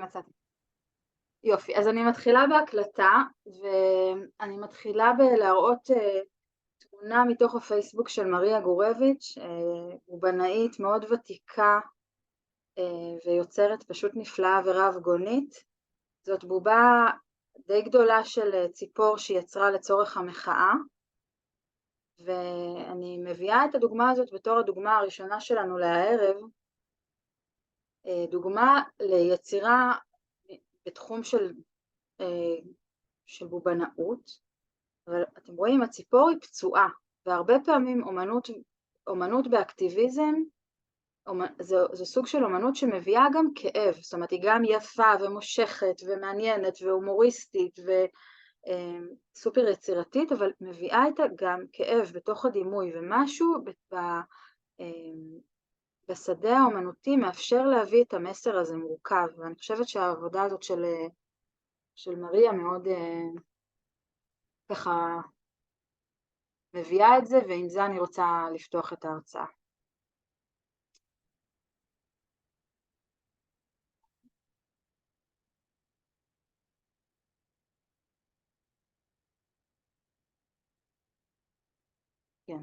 מצאתי. יופי, אז אני מתחילה בהקלטה, ואני מתחילה בלהראות תמונה מתוך הפייסבוק של מריה גורביץ', הוא בנאית מאוד ותיקה ויוצרת פשוט נפלאה ורב גונית. זאת בובה די גדולה של ציפור שהיא יצרה לצורך המחאה, ואני מביאה את הדוגמה הזאת בתור הדוגמה הראשונה שלנו לערב, דוגמה ליצירה בתחום של בובנאות, אבל אתם רואים, הציפור היא פצועה, והרבה פעמים אומנות באקטיביזם, זו סוג של אומנות שמביאה גם כאב, זאת אומרת היא גם יפה ומושכת ומעניינת והומוריסטית וסופר יצירתית, אבל מביאה איתה גם כאב בתוך הדימוי, ומשהו בשדה האומנותי מאפשר להביא את המסר הזה מורכב, ואני חושבת שהעבודה הזאת של מריה מאוד ככה מביאה את זה, ועם זה אני רוצה לפתוח את ההרצאה. כן.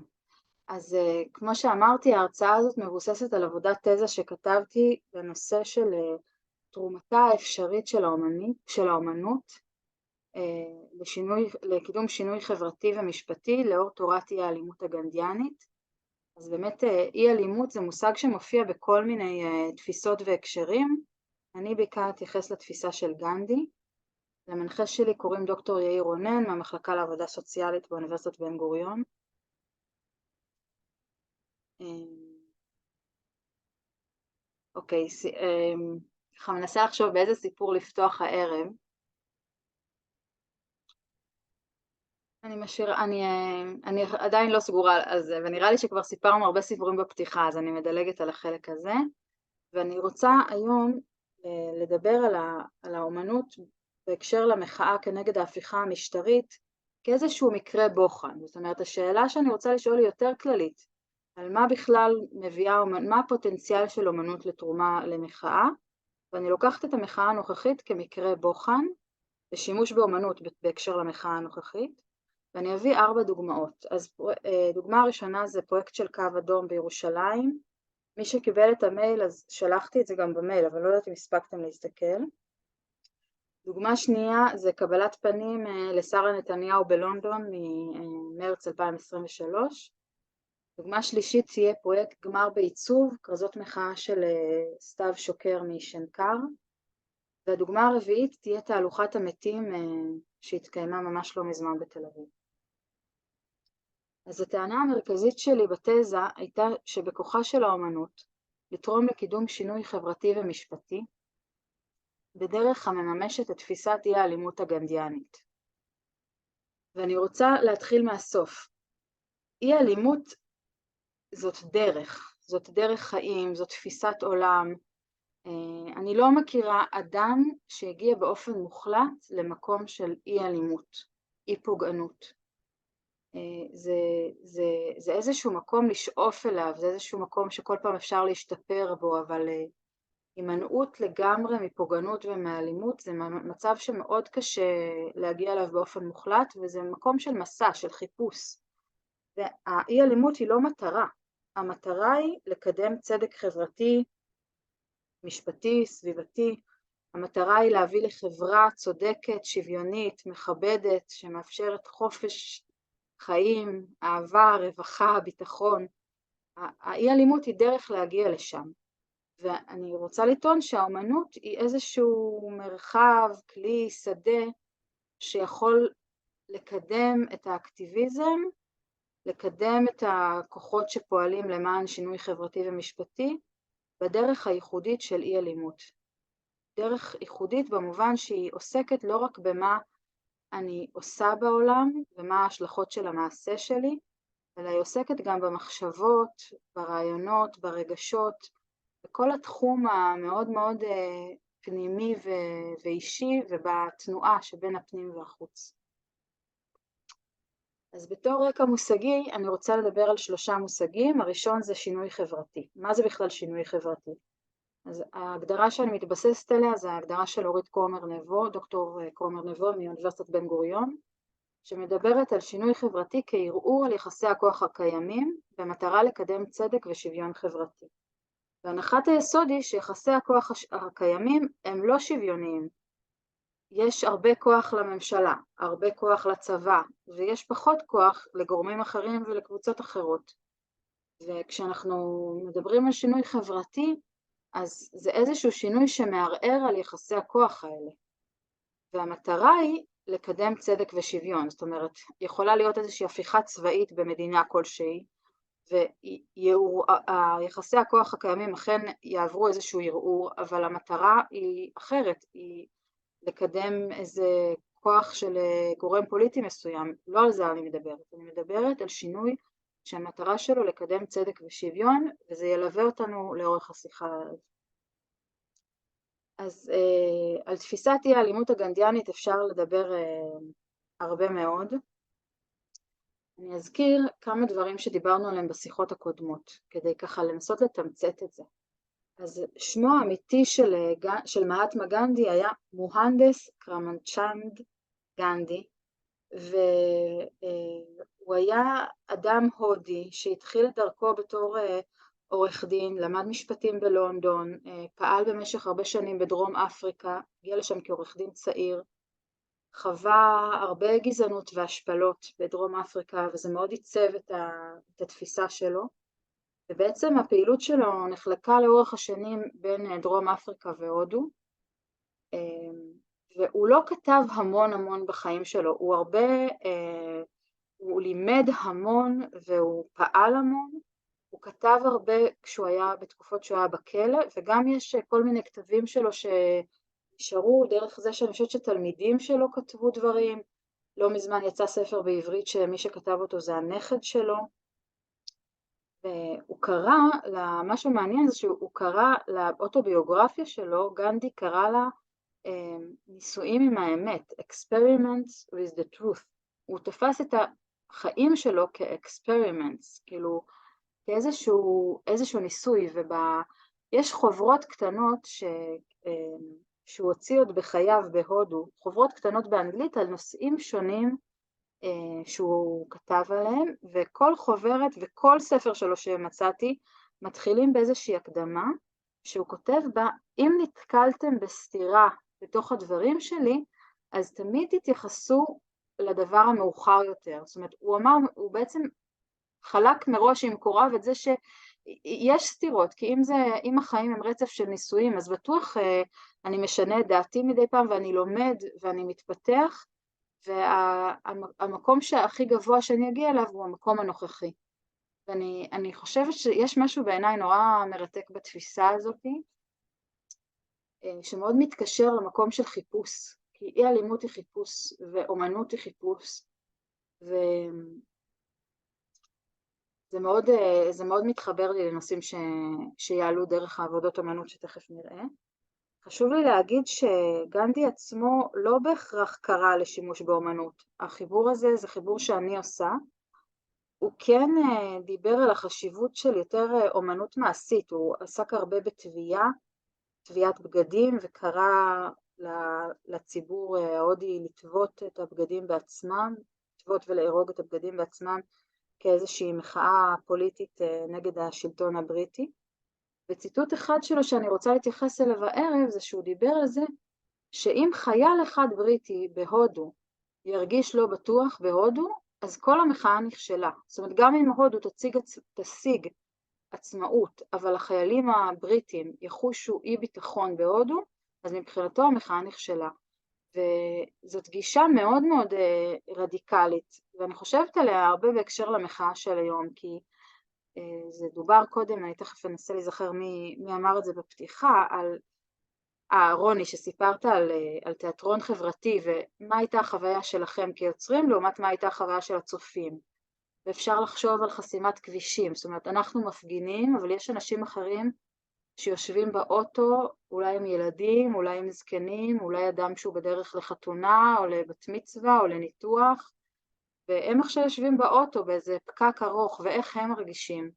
אז כמו שאמרתי, ההרצאה הזאת מבוססת על עבודת תזה שכתבתי בנושא של תרומתה האפשרית של האומנות לקידום שינוי חברתי ומשפטי לאור תורת אי האלימות הגנדיאנית. אז באמת אי אלימות זה מושג שמופיע בכל מיני תפיסות והקשרים. אני בעיקר אתייחס לתפיסה של גנדי. למנחה שלי קוראים דוקטור יאיר רונן מהמחלקה לעבודה סוציאלית באוניברסיטת בן גוריון. אוקיי, ככה מנסה לחשוב באיזה סיפור לפתוח הערב. אני עדיין לא סגורה על זה, ונראה לי שכבר סיפרנו הרבה סיפורים בפתיחה, אז אני מדלגת על החלק הזה. ואני רוצה היום לדבר על האומנות בהקשר למחאה כנגד ההפיכה המשטרית, כאיזשהו מקרה בוחן. זאת אומרת, השאלה שאני רוצה לשאול היא יותר כללית, על מה בכלל מביאה, מה הפוטנציאל של אומנות לתרומה למחאה, ואני לוקחת את המחאה הנוכחית כמקרה בוחן, בשימוש באומנות בהקשר למחאה הנוכחית, ואני אביא 4 דוגמאות. אז דוגמה הראשונה זה פרויקט של קו אדום בירושלים. מי שקיבל את המייל, אז שלחתי את זה גם במייל, אבל לא יודעת אם הספקתם להסתכל. דוגמה שנייה זה קבלת פנים לשרה נתניהו בלונדון ממרץ 2023. דוגמה שלישית תהיה פרויקט גמר בעיצוב, כרזות מחאה של סתיו שוקר משנקר. והדוגמה הרביעית תהיה תהלוכת המתים שהתקיימה ממש לא מזמן בתל אביב. אז הטענה המרכזית שלי בתזה הייתה שבכוחה של האומנות לתרום לקידום שינוי חברתי ומשפטי בדרך המממשת את תפיסת אי האלימות הגנדיאנית. ואני רוצה להתחיל מהסוף. אי האלימות זאת דרך חיים, זאת תפיסת עולם. אני לא מכירה אדם שהגיע באופן מוחלט למקום של אי אלימות, אי פוגענות. זה איזשהו מקום לשאוף אליו, זה איזשהו מקום שכל פעם אפשר להשתפר בו, אבל הימנעות לגמרי מפוגענות ומאלימות זה מצב שמאוד קשה להגיע אליו באופן מוחלט, וזה מקום של מסע, של חיפוש. והאי אלימות היא לא מטרה, המטרה היא לקדם צדק חברתי, משפטי, סביבתי. המטרה היא להביא לחברה צודקת, שוויונית, מכבדת, שמאפשרת חופש חיים, אהבה, רווחה, ביטחון. האי אלימות היא דרך להגיע לשם. ואני רוצה לטעון שהאומנות היא איזשהו מרחב, כלי, שדה, שיכול לקדם את האקטיביזם, לקדם את הכוחות שפועלים למען שינוי חברתי ומשפטי, בדרך הייחודית של אי אלימות. דרך ייחודית במובן שהיא עוסקת לא רק במה אני עושה בעולם ומה ההשלכות של המעשה שלי, אלא היא עוסקת גם במחשבות, ברעיונות, ברגשות, בכל התחום המאוד מאוד פנימי ואישי ובתנועה שבין הפנים והחוץ. אז בתור רקע מושגי אני רוצה לדבר על 3 מושגים. הראשון זה שינוי חברתי. מה זה בכלל שינוי חברתי? אז ההגדרה שאני מתבססת עליה זה ההגדרה של אורית קרומר נבו, דוקטור קרומר נבו מאוניברסיטת בן גוריון, שמדברת על שינוי חברתי כערעור על יחסי הכוח הקיימים במטרה לקדם צדק ושוויון חברתי. והנחת היסוד היא שיחסי הכוח הקיימים הם לא שוויוניים. יש הרבה כוח לממשלה, הרבה כוח לצבא, ויש פחות כוח לגורמים אחרים ולקבוצות אחרות. וכשאנחנו מדברים על שינוי חברתי, אז זה איזשהו שינוי שמערער על יחסי הכוח האלה. והמטרה היא לקדם צדק ושוויון, זאת אומרת, יכולה להיות איזושהי הפיכה צבאית במדינה כלשהי, ויחסי הכוח הקיימים אכן יעברו איזשהו ערעור, אבל המטרה היא אחרת, היא לקדם איזה כוח של גורם פוליטי מסוים. לא על זה אני מדברת על שינוי שהמטרה שלו לקדם צדק ושוויון, וזה ילווה אותנו לאורך השיחה. אז על תפיסת אי האלימות הגנדיאנית אפשר לדבר הרבה מאוד. אני אזכיר כמה דברים שדיברנו עליהם בשיחות הקודמות, כדי ככה לנסות לתמצת את זה. אז שמו האמיתי של מהטמה גנדי היה מוהנדס קרמצ'נד גנדי, והוא היה אדם הודי שהתחיל את דרכו בתור עורך דין, למד משפטים בלונדון, פעל במשך הרבה שנים בדרום אפריקה, הגיע לשם כעורך דין צעיר, חווה הרבה גזענות והשפלות בדרום אפריקה, וזה מאוד עיצב את התפיסה שלו, ובעצם הפעילות שלו נחלקה לאורך השנים בין דרום אפריקה והודו, והוא לא כתב המון בחיים שלו, הוא לימד המון והוא פעל המון, הוא כתב הרבה כשהוא היה בתקופות שהוא היה בכלא, וגם יש כל מיני כתבים שלו שנשארו דרך זה שאני חושבת שתלמידים שלו כתבו דברים. לא מזמן יצא ספר בעברית שמי שכתב אותו זה הנכד שלו, והוא קרא, מה שמעניין זה שהוא קרא לאוטוביוגרפיה שלו, גנדי קרא לה ניסויים עם האמת, experiments with the truth. הוא תפס את החיים שלו כ-experiments, כאילו כאיזשהו ניסוי, ויש חוברות קטנות שהוא הוציא עוד בחייו בהודו, חוברות קטנות באנגלית על נושאים שונים שהוא כתב עליהם, וכל חוברת וכל ספר שלו שמצאתי מתחילים באיזושהי הקדמה, שהוא כותב בה, אם נתקלתם בסתירה בתוך הדברים שלי, אז תמיד תתייחסו לדבר המאוחר יותר. זאת אומרת, הוא בעצם חלק מראש עם קוריו את זה שיש סתירות, כי אם החיים הם רצף של ניסויים, אז בטוח אני משנה את דעתי מדי פעם, ואני לומד ואני מתפתח, והמקום שהכי גבוה שאני אגיע אליו הוא המקום הנוכחי. ואני חושבת שיש משהו בעיניי נורא מרתק בתפיסה הזאת, שמאוד מתקשר למקום של חיפוש, כי אי אלימות היא חיפוש, ואומנות היא חיפוש, זה מאוד מתחבר לי לנושאים שיעלו דרך העבודות אומנות שתכף נראה. חשוב לי להגיד שגנדי עצמו לא בהכרח קרא לשימוש באומנות. החיבור הזה זה חיבור שאני עושה. הוא כן דיבר על החשיבות של יותר אומנות מעשית. הוא עסק הרבה טביעת בגדים, וקרא לציבור ההודי לטוות את הבגדים בעצמם, לטוות ולארוג את הבגדים בעצמם, כאיזושהי מחאה פוליטית נגד השלטון הבריטי. וציטוט אחד שלו שאני רוצה להתייחס אליו הערב, זה שהוא דיבר על זה, שאם חייל אחד בריטי בהודו ירגיש לא בטוח בהודו, אז כל המחאה נכשלה. זאת אומרת, גם אם הודו תשיג עצמאות, אבל החיילים הבריטים יחושו אי ביטחון בהודו, אז מבחינתו המחאה נכשלה. וזאת גישה מאוד מאוד רדיקלית, ואני חושבת עליה הרבה בהקשר למחאה של היום, כי זה דובר קודם, אני תכף אנסה להיזכר מי אמר את זה בפתיחה, על רוני שסיפרת על תיאטרון חברתי, ומה הייתה החוויה שלכם כיוצרים, לעומת מה הייתה החוויה של הצופים. ואפשר לחשוב על חסימת כבישים, זאת אומרת, אנחנו מפגינים, אבל יש אנשים אחרים שיושבים באוטו, אולי עם ילדים, אולי עם זקנים, אולי אדם שהוא בדרך לחתונה, או לבת מצווה, או לניתוח, והם עכשיו יושבים באוטו באיזה פקק ארוך, ואיך הם מרגישים.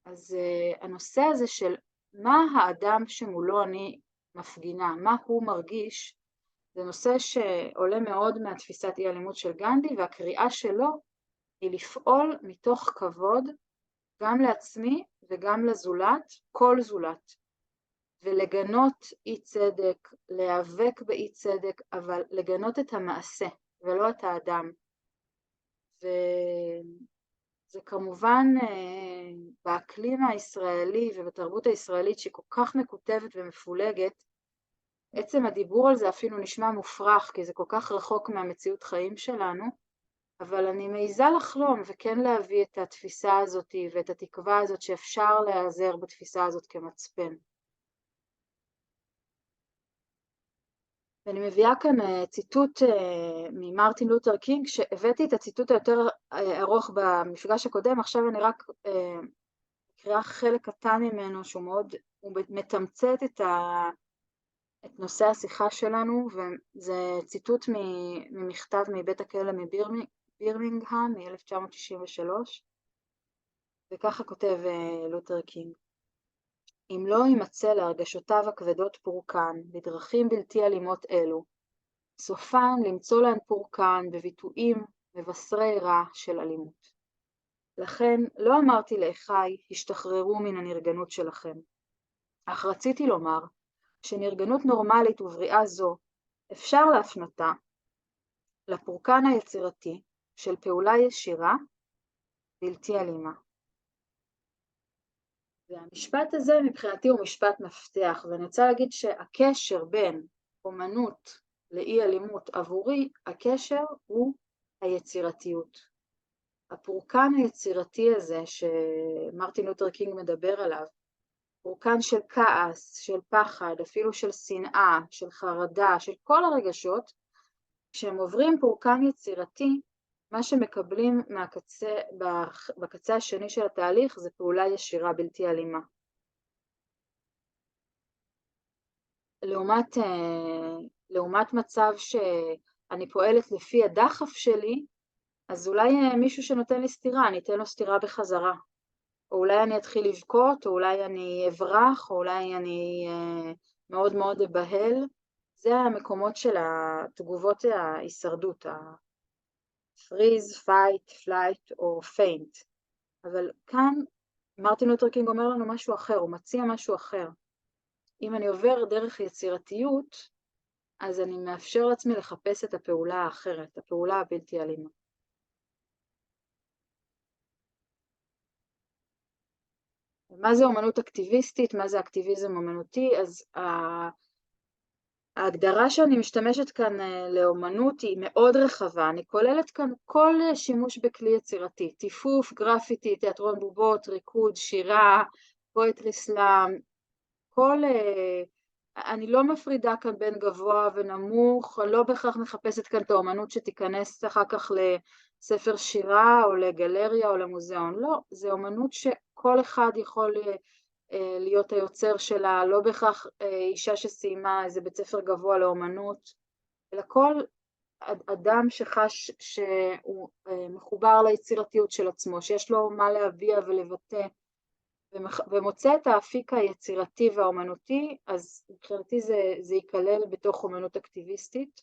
אז הנושא הזה של מה האדם שמולו אני מפגינה, מה הוא מרגיש, זה נושא שעולה מאוד מהתפיסת אי אלימות של גנדי, והקריאה שלו היא לפעול מתוך כבוד גם לעצמי וגם לזולת, כל זולת, ולגנות אי צדק, להיאבק באי צדק, אבל לגנות את המעשה ולא את האדם. וזה כמובן באקלים הישראלי ובתרבות הישראלית שכל כך מקוטבת ומפולגת, עצם הדיבור על זה אפילו נשמע מופרך, כי זה כל כך רחוק מהמציאות חיים שלנו, אבל אני מעיזה לחלום וכן להביא את התפיסה הזאת ואת התקווה הזאת שאפשר להיעזר בתפיסה הזאת כמצפן. ואני מביאה כאן ציטוט ממרטין לותר קינג, שהבאתי את הציטוט היותר ארוך במפגש הקודם, עכשיו אני רק אקרא חלק קטן ממנו, שהוא מאוד, הוא מתמצת את נושא השיחה שלנו, וזה ציטוט ממכתב מבית הכלא מבירמינגהאם מ-1993, וככה כותב לותר קינג: אם לא יימצא להרגשותיו הכבדות פורקן בדרכים בלתי אלימות אלו, סופן למצוא להן פורקן בביטויים מבשרי רע של אלימות. לכן לא אמרתי לאחיי, השתחררו מן הנרגנות שלכם, אך רציתי לומר שנרגנות נורמלית ובריאה זו אפשר להפנותה לפורקן היצירתי של פעולה ישירה בלתי אלימה. והמשפט הזה מבחינתי הוא משפט מפתח, ואני רוצה להגיד שהקשר בין אומנות לאי אלימות עבורי, הקשר הוא היצירתיות. הפורקן היצירתי הזה שמרטין לותר קינג מדבר עליו, פורקן של כעס, של פחד, אפילו של שנאה, של חרדה, של כל הרגשות, כשהם עוברים פורקן יצירתי, מה שמקבלים בקצה השני של התהליך זה פעולה ישירה בלתי אלימה. לעומת מצב שאני פועלת לפי הדחף שלי, אז אולי מישהו שנותן לי סתירה, אני אתן לו סתירה בחזרה. או אולי אני אתחיל לבכות, או אולי אני אברח, או אולי אני מאוד מאוד אבהל. זה המקומות של התגובות ההישרדות, freeze, fight, flight או faint. אבל כאן מרטין לותר קינג אומר לנו משהו אחר, הוא מציע משהו אחר. אם אני עובר דרך יצירתיות, אז אני מאפשר לעצמי לחפש את הפעולה האחרת, הפעולה הבלתי אלימה. מה זה אומנות אקטיביסטית? מה זה אקטיביזם אומנותי? אז ההגדרה שאני משתמשת כאן לאומנות היא מאוד רחבה, אני כוללת כאן כל שימוש בכלי יצירתי, טיפוף, גרפיטי, תיאטרון בובות, ריקוד, שירה, פואטרי סלאם, אני לא מפרידה כאן בין גבוה ונמוך, לא בהכרח מחפשת כאן את האומנות שתיכנס אחר כך לספר שירה או לגלריה או למוזיאון, לא, זה אומנות שכל אחד יכול להיות היוצר שלה, לא בהכרח אישה שסיימה איזה בית ספר גבוה לאומנות, אלא כל אדם שחש שהוא מחובר ליצירתיות של עצמו, שיש לו מה להביע ולבטא, ומוצא את האפיק היצירתי והאומנותי, אז מבחינתי זה ייכלל בתוך אומנות אקטיביסטית.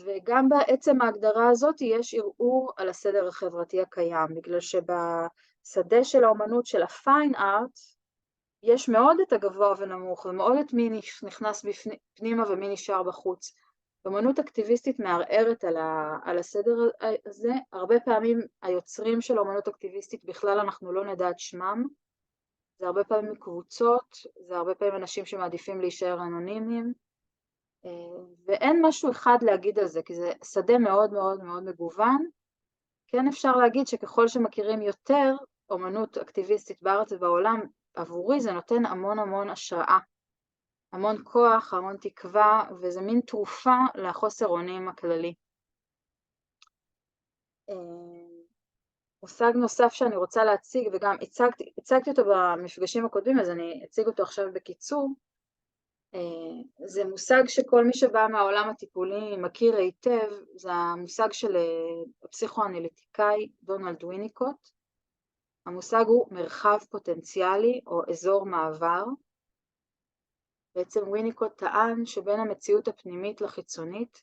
וגם בעצם ההגדרה הזאת יש ערעור על הסדר החברתי הקיים, בגלל שבשדה של האומנות של הפיין ארט, יש מאוד את הגבוה ונמוך, ומאוד את מי נכנס פנימה ומי נשאר בחוץ. אומנות אקטיביסטית מערערת על הסדר הזה, הרבה פעמים היוצרים של אומנות אקטיביסטית בכלל אנחנו לא נדע את שמם, זה הרבה פעמים קבוצות, זה הרבה פעמים אנשים שמעדיפים להישאר אנונימיים, ואין משהו אחד להגיד על זה, כי זה שדה מאוד מאוד מאוד מגוון. כן אפשר להגיד שככל שמכירים יותר אומנות אקטיביסטית בארץ ובעולם, עבורי זה נותן המון המון השראה, המון כוח, המון תקווה, וזה מין תרופה לחוסר אונים הכללי. מושג נוסף שאני רוצה להציג, וגם הצגתי אותו במפגשים הקודמים, אז אני אציג אותו עכשיו בקיצור, זה מושג שכל מי שבא מהעולם הטיפולי מכיר היטב, זה המושג של הפסיכואנליטיקאי דונלד וויניקוט. המושג הוא מרחב פוטנציאלי או אזור מעבר. בעצם וויניקוט טען שבין המציאות הפנימית לחיצונית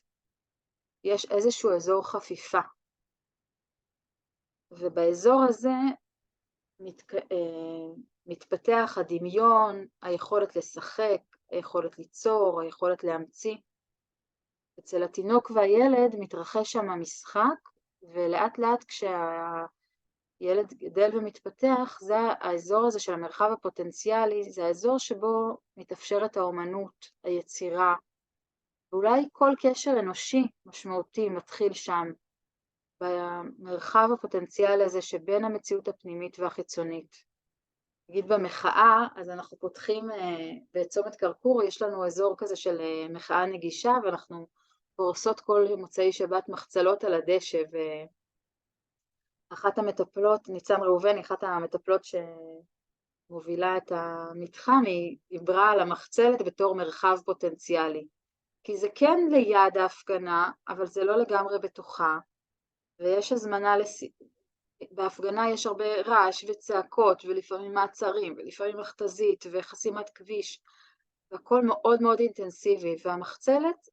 יש איזשהו אזור חפיפה, ובאזור הזה מתפתח הדמיון, היכולת לשחק, היכולת ליצור, היכולת להמציא. אצל התינוק והילד מתרחש שם המשחק, ולאט לאט כשהילד גדל ומתפתח, זה האזור הזה של המרחב הפוטנציאלי, זה האזור שבו מתאפשרת האומנות, היצירה, ואולי כל קשר אנושי משמעותי מתחיל שם, במרחב הפוטנציאלי הזה שבין המציאות הפנימית והחיצונית. נגיד במחאה, אז אנחנו פותחים בצומת קרקור, יש לנו אזור כזה של מחאה נגישה, ואנחנו פורסות כל מוצאי שבת מחצלות על הדשא, ואחת המטפלות, ניצן ראובני, אחת המטפלות שמובילה את המתחם, היא דיברה על המחצלת בתור מרחב פוטנציאלי. כי זה כן ליד ההפגנה, אבל זה לא לגמרי בתוכה, ויש הזמנה בהפגנה יש הרבה רעש וצעקות, ולפעמים מעצרים, ולפעמים מכתזית וחסימת כביש, והכל מאוד מאוד אינטנסיבי, והמחצלת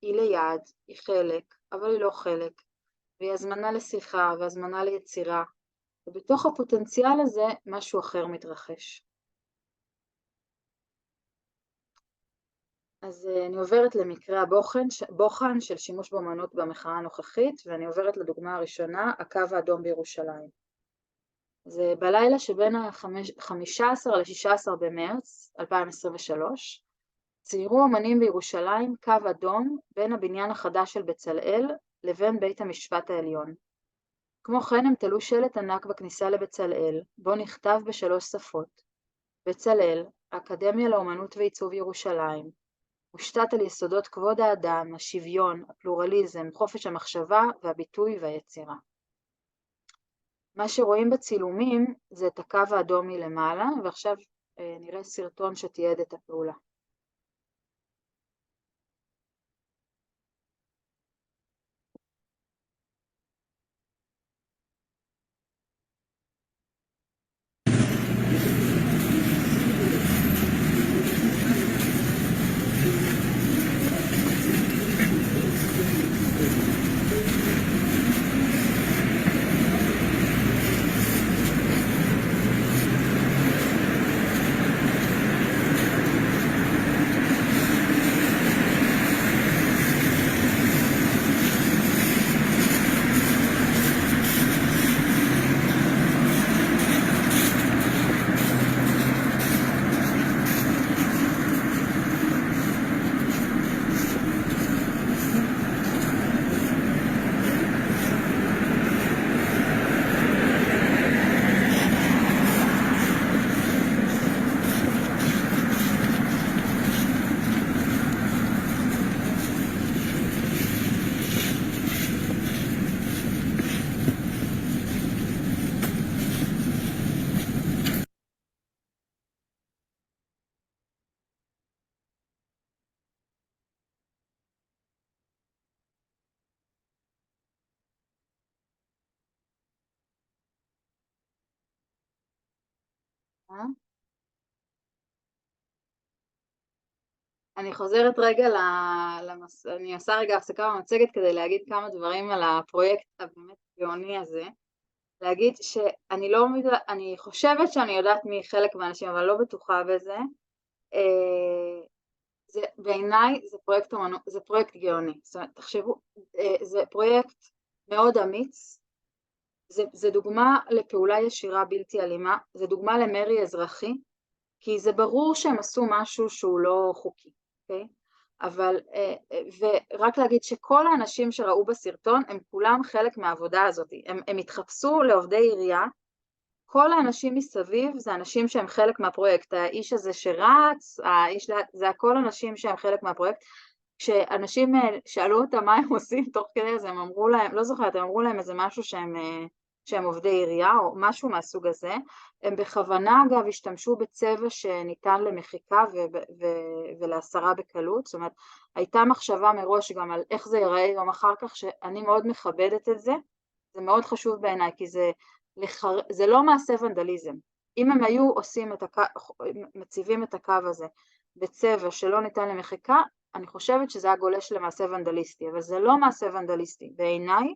היא ליד, היא חלק, אבל היא לא חלק, והיא הזמנה לשיחה והזמנה ליצירה, ובתוך הפוטנציאל הזה משהו אחר מתרחש. אז אני עוברת למקרה הבוחן של שימוש באמנות במחאה הנוכחית, ואני עוברת לדוגמה הראשונה, הקו האדום בירושלים. זה בלילה שבין ה-15 ל-16 במרץ 2023, ציירו אמנים בירושלים קו אדום בין הבניין החדש של בצלאל לבין בית המשפט העליון. כמו כן הם תלו שלט ענק בכניסה לבצלאל, בו נכתב ב3 שפות. בצלאל, האקדמיה לאמנות ועיצוב ירושלים, מושתת על יסודות כבוד האדם, השוויון, הפלורליזם, חופש המחשבה והביטוי והיצירה. מה שרואים בצילומים זה את הקו האדום מלמעלה, ועכשיו נראה סרטון שתיעד את הפעולה. אני חוזרת רגע אני עושה רגע הפסקה במצגת כדי להגיד כמה דברים על הפרויקט הבאמת גאוני הזה. להגיד שאני לא, אני חושבת שאני יודעת מי חלק מהאנשים, אבל לא בטוחה בזה. בעיניי זה פרויקט גאוני. זאת אומרת, תחשבו, זה פרויקט מאוד אמיץ, זה דוגמה לפעולה ישירה בלתי אלימה, זה דוגמה למרי אזרחי, כי זה ברור שהם עשו משהו שהוא לא חוקי, אוקיי? אבל, ורק להגיד שכל האנשים שראו בסרטון הם כולם חלק מהעבודה הזאת, הם התחפשו לעובדי עירייה, כל האנשים מסביב זה אנשים שהם חלק מהפרויקט, האיש הזה שרץ, זה הכל אנשים שהם חלק מהפרויקט, כשאנשים שאלו אותם מה הם עושים תוך כדי, אז הם אמרו להם, לא זוכרת, הם אמרו להם איזה משהו שהם עובדי עירייה או משהו מהסוג הזה, הם בכוונה אגב השתמשו בצבע שניתן למחיקה ולהסרה בקלות, זאת אומרת הייתה מחשבה מראש גם על איך זה ייראה יום אחר כך, שאני מאוד מכבדת את זה, זה מאוד חשוב בעיניי כי זה זה לא מעשה ונדליזם. אם הם היו מציבים את הקו הזה בצבע שלא ניתן למחיקה, אני חושבת שזה היה גולש למעשה ונדליסטי, אבל זה לא מעשה ונדליסטי. בעיניי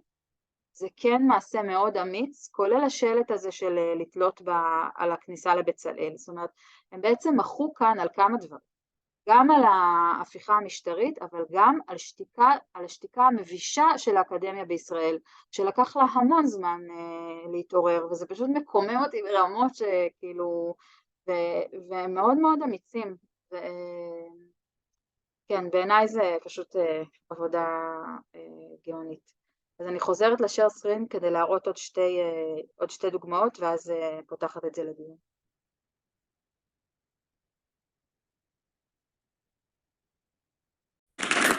זה כן מעשה מאוד אמיץ, כולל השלט הזה של לתלות על הכניסה לבצלאל. זאת אומרת, הם בעצם מחו כאן על כמה דברים. גם על ההפיכה המשטרית, אבל גם על השתיקה המבישה של האקדמיה בישראל, שלקח לה המון זמן להתעורר, וזה פשוט מקומם אותי ברמות שכאילו, והם מאוד מאוד אמיצים. כן, בעיניי זה פשוט עבודה גאונית. אז אני חוזרת לשאר סקרין כדי להראות עוד שתי דוגמאות, ואז פותחת את זה לדיון.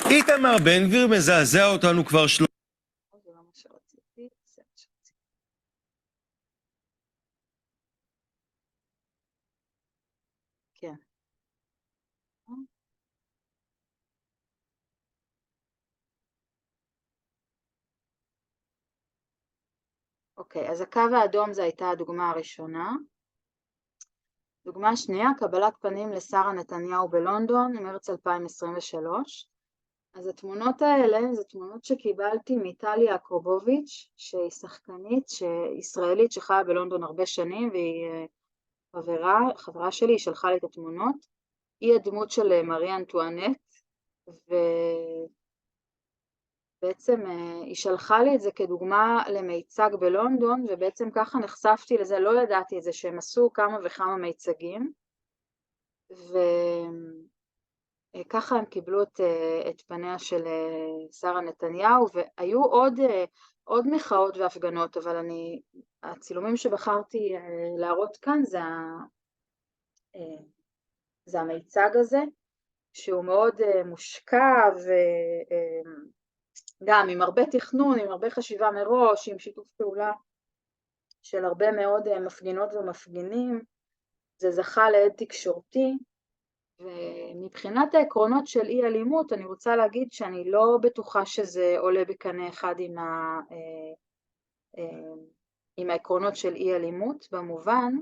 איתמר בן גביר מזעזע אותנו כבר זה לא מה שרציתי, זה מה שרציתי. כן. אוקיי, אז הקו האדום זה הייתה הדוגמה הראשונה. דוגמה שנייה, קבלת פנים לשרה נתניהו בלונדון, מרץ 2023. אז התמונות האלה זה תמונות שקיבלתי מטלי יעקובוביץ', שהיא שחקנית ישראלית שחיה בלונדון הרבה שנים, והיא חברה שלי, היא שלחה לי את התמונות. היא הדמות של מארי אנטואנט, ובעצם היא שלחה לי את זה כדוגמה למיצג בלונדון, ובעצם ככה נחשפתי לזה, לא ידעתי את זה, שהם עשו כמה וכמה מיצגים, וככה הם קיבלו את פניה של שרה נתניהו, והיו עוד מחאות והפגנות, אבל הצילומים שבחרתי להראות כאן זה המיצג הזה, שהוא מאוד מושקע וגם עם הרבה תכנון, עם הרבה חשיבה מראש, עם שיתוף פעולה של הרבה מאוד מפגינות ומפגינים. זה זכה לעד תקשורתי, ומבחינת העקרונות של אי אלימות אני רוצה להגיד שאני לא בטוחה שזה עולה בקנה אחד עם העקרונות של אי אלימות, במובן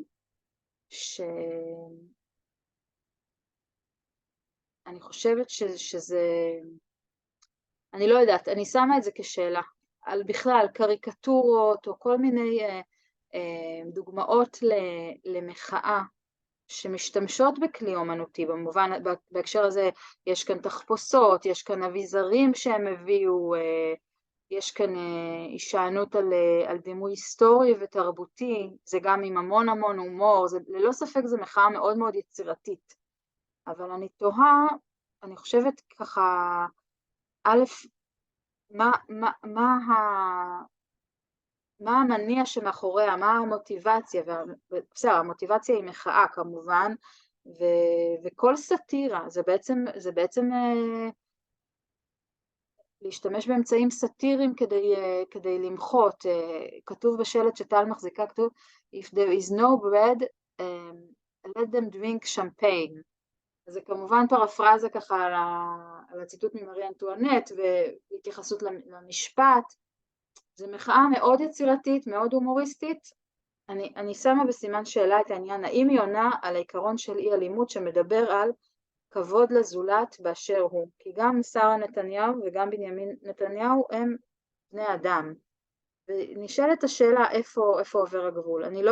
אני חושבת שזה, אני לא יודעת, אני שמה את זה כשאלה, על בכלל קריקטורות או כל מיני דוגמאות למחאה שמשתמשות בכלי אומנותי, במובן, בהקשר הזה יש כאן תחפושות, יש כאן אביזרים שהם הביאו, יש כאן הישענות על דימוי היסטורי ותרבותי, זה גם עם המון המון הומור, ללא ספק זה מחאה מאוד מאוד יצירתית, אבל אני תוהה, אני חושבת ככה, א', מה המניע שמאחוריה, מה המוטיבציה, בסדר, המוטיבציה היא מחאה כמובן, וכל סאטירה, זה בעצם להשתמש באמצעים סאטיריים כדי למחות. כתוב בשלט שטל מחזיקה, כתוב, If there is no bread, let them drink champagne. אז זה כמובן פרפרזה ככה על הציטוט ממארי אנטואנט, והתייחסות למשפט. זו מחאה מאוד יצירתית, מאוד הומוריסטית. אני שמה בסימן שאלה את העניין, האם היא עונה על העיקרון של אי אלימות שמדבר על כבוד לזולת באשר הוא, כי גם שרה נתניהו וגם בנימין נתניהו הם בני אדם, ונשאלת השאלה איפה עובר הגבול. אני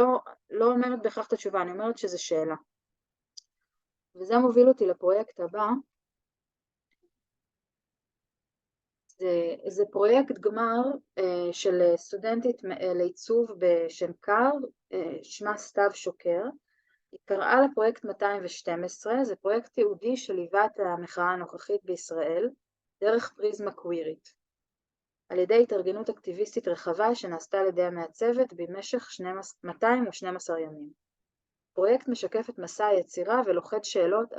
לא אומרת בהכרח את התשובה, אני אומרת שזו שאלה. וזה מוביל אותי לפרויקט הבא. זה פרויקט גמר של סטודנטית לעיצוב בשם קר, שמה סתיו שוקר. היא קראה לפרויקט 212, זה פרויקט תיעודי שליווה את המחאה הנוכחית בישראל דרך פריזמה קווירית, על ידי התארגנות אקטיביסטית רחבה שנעשתה על ידי המעצבת במשך 212 ימים. הפרויקט משקף את מסע היצירה ולוחד שאלות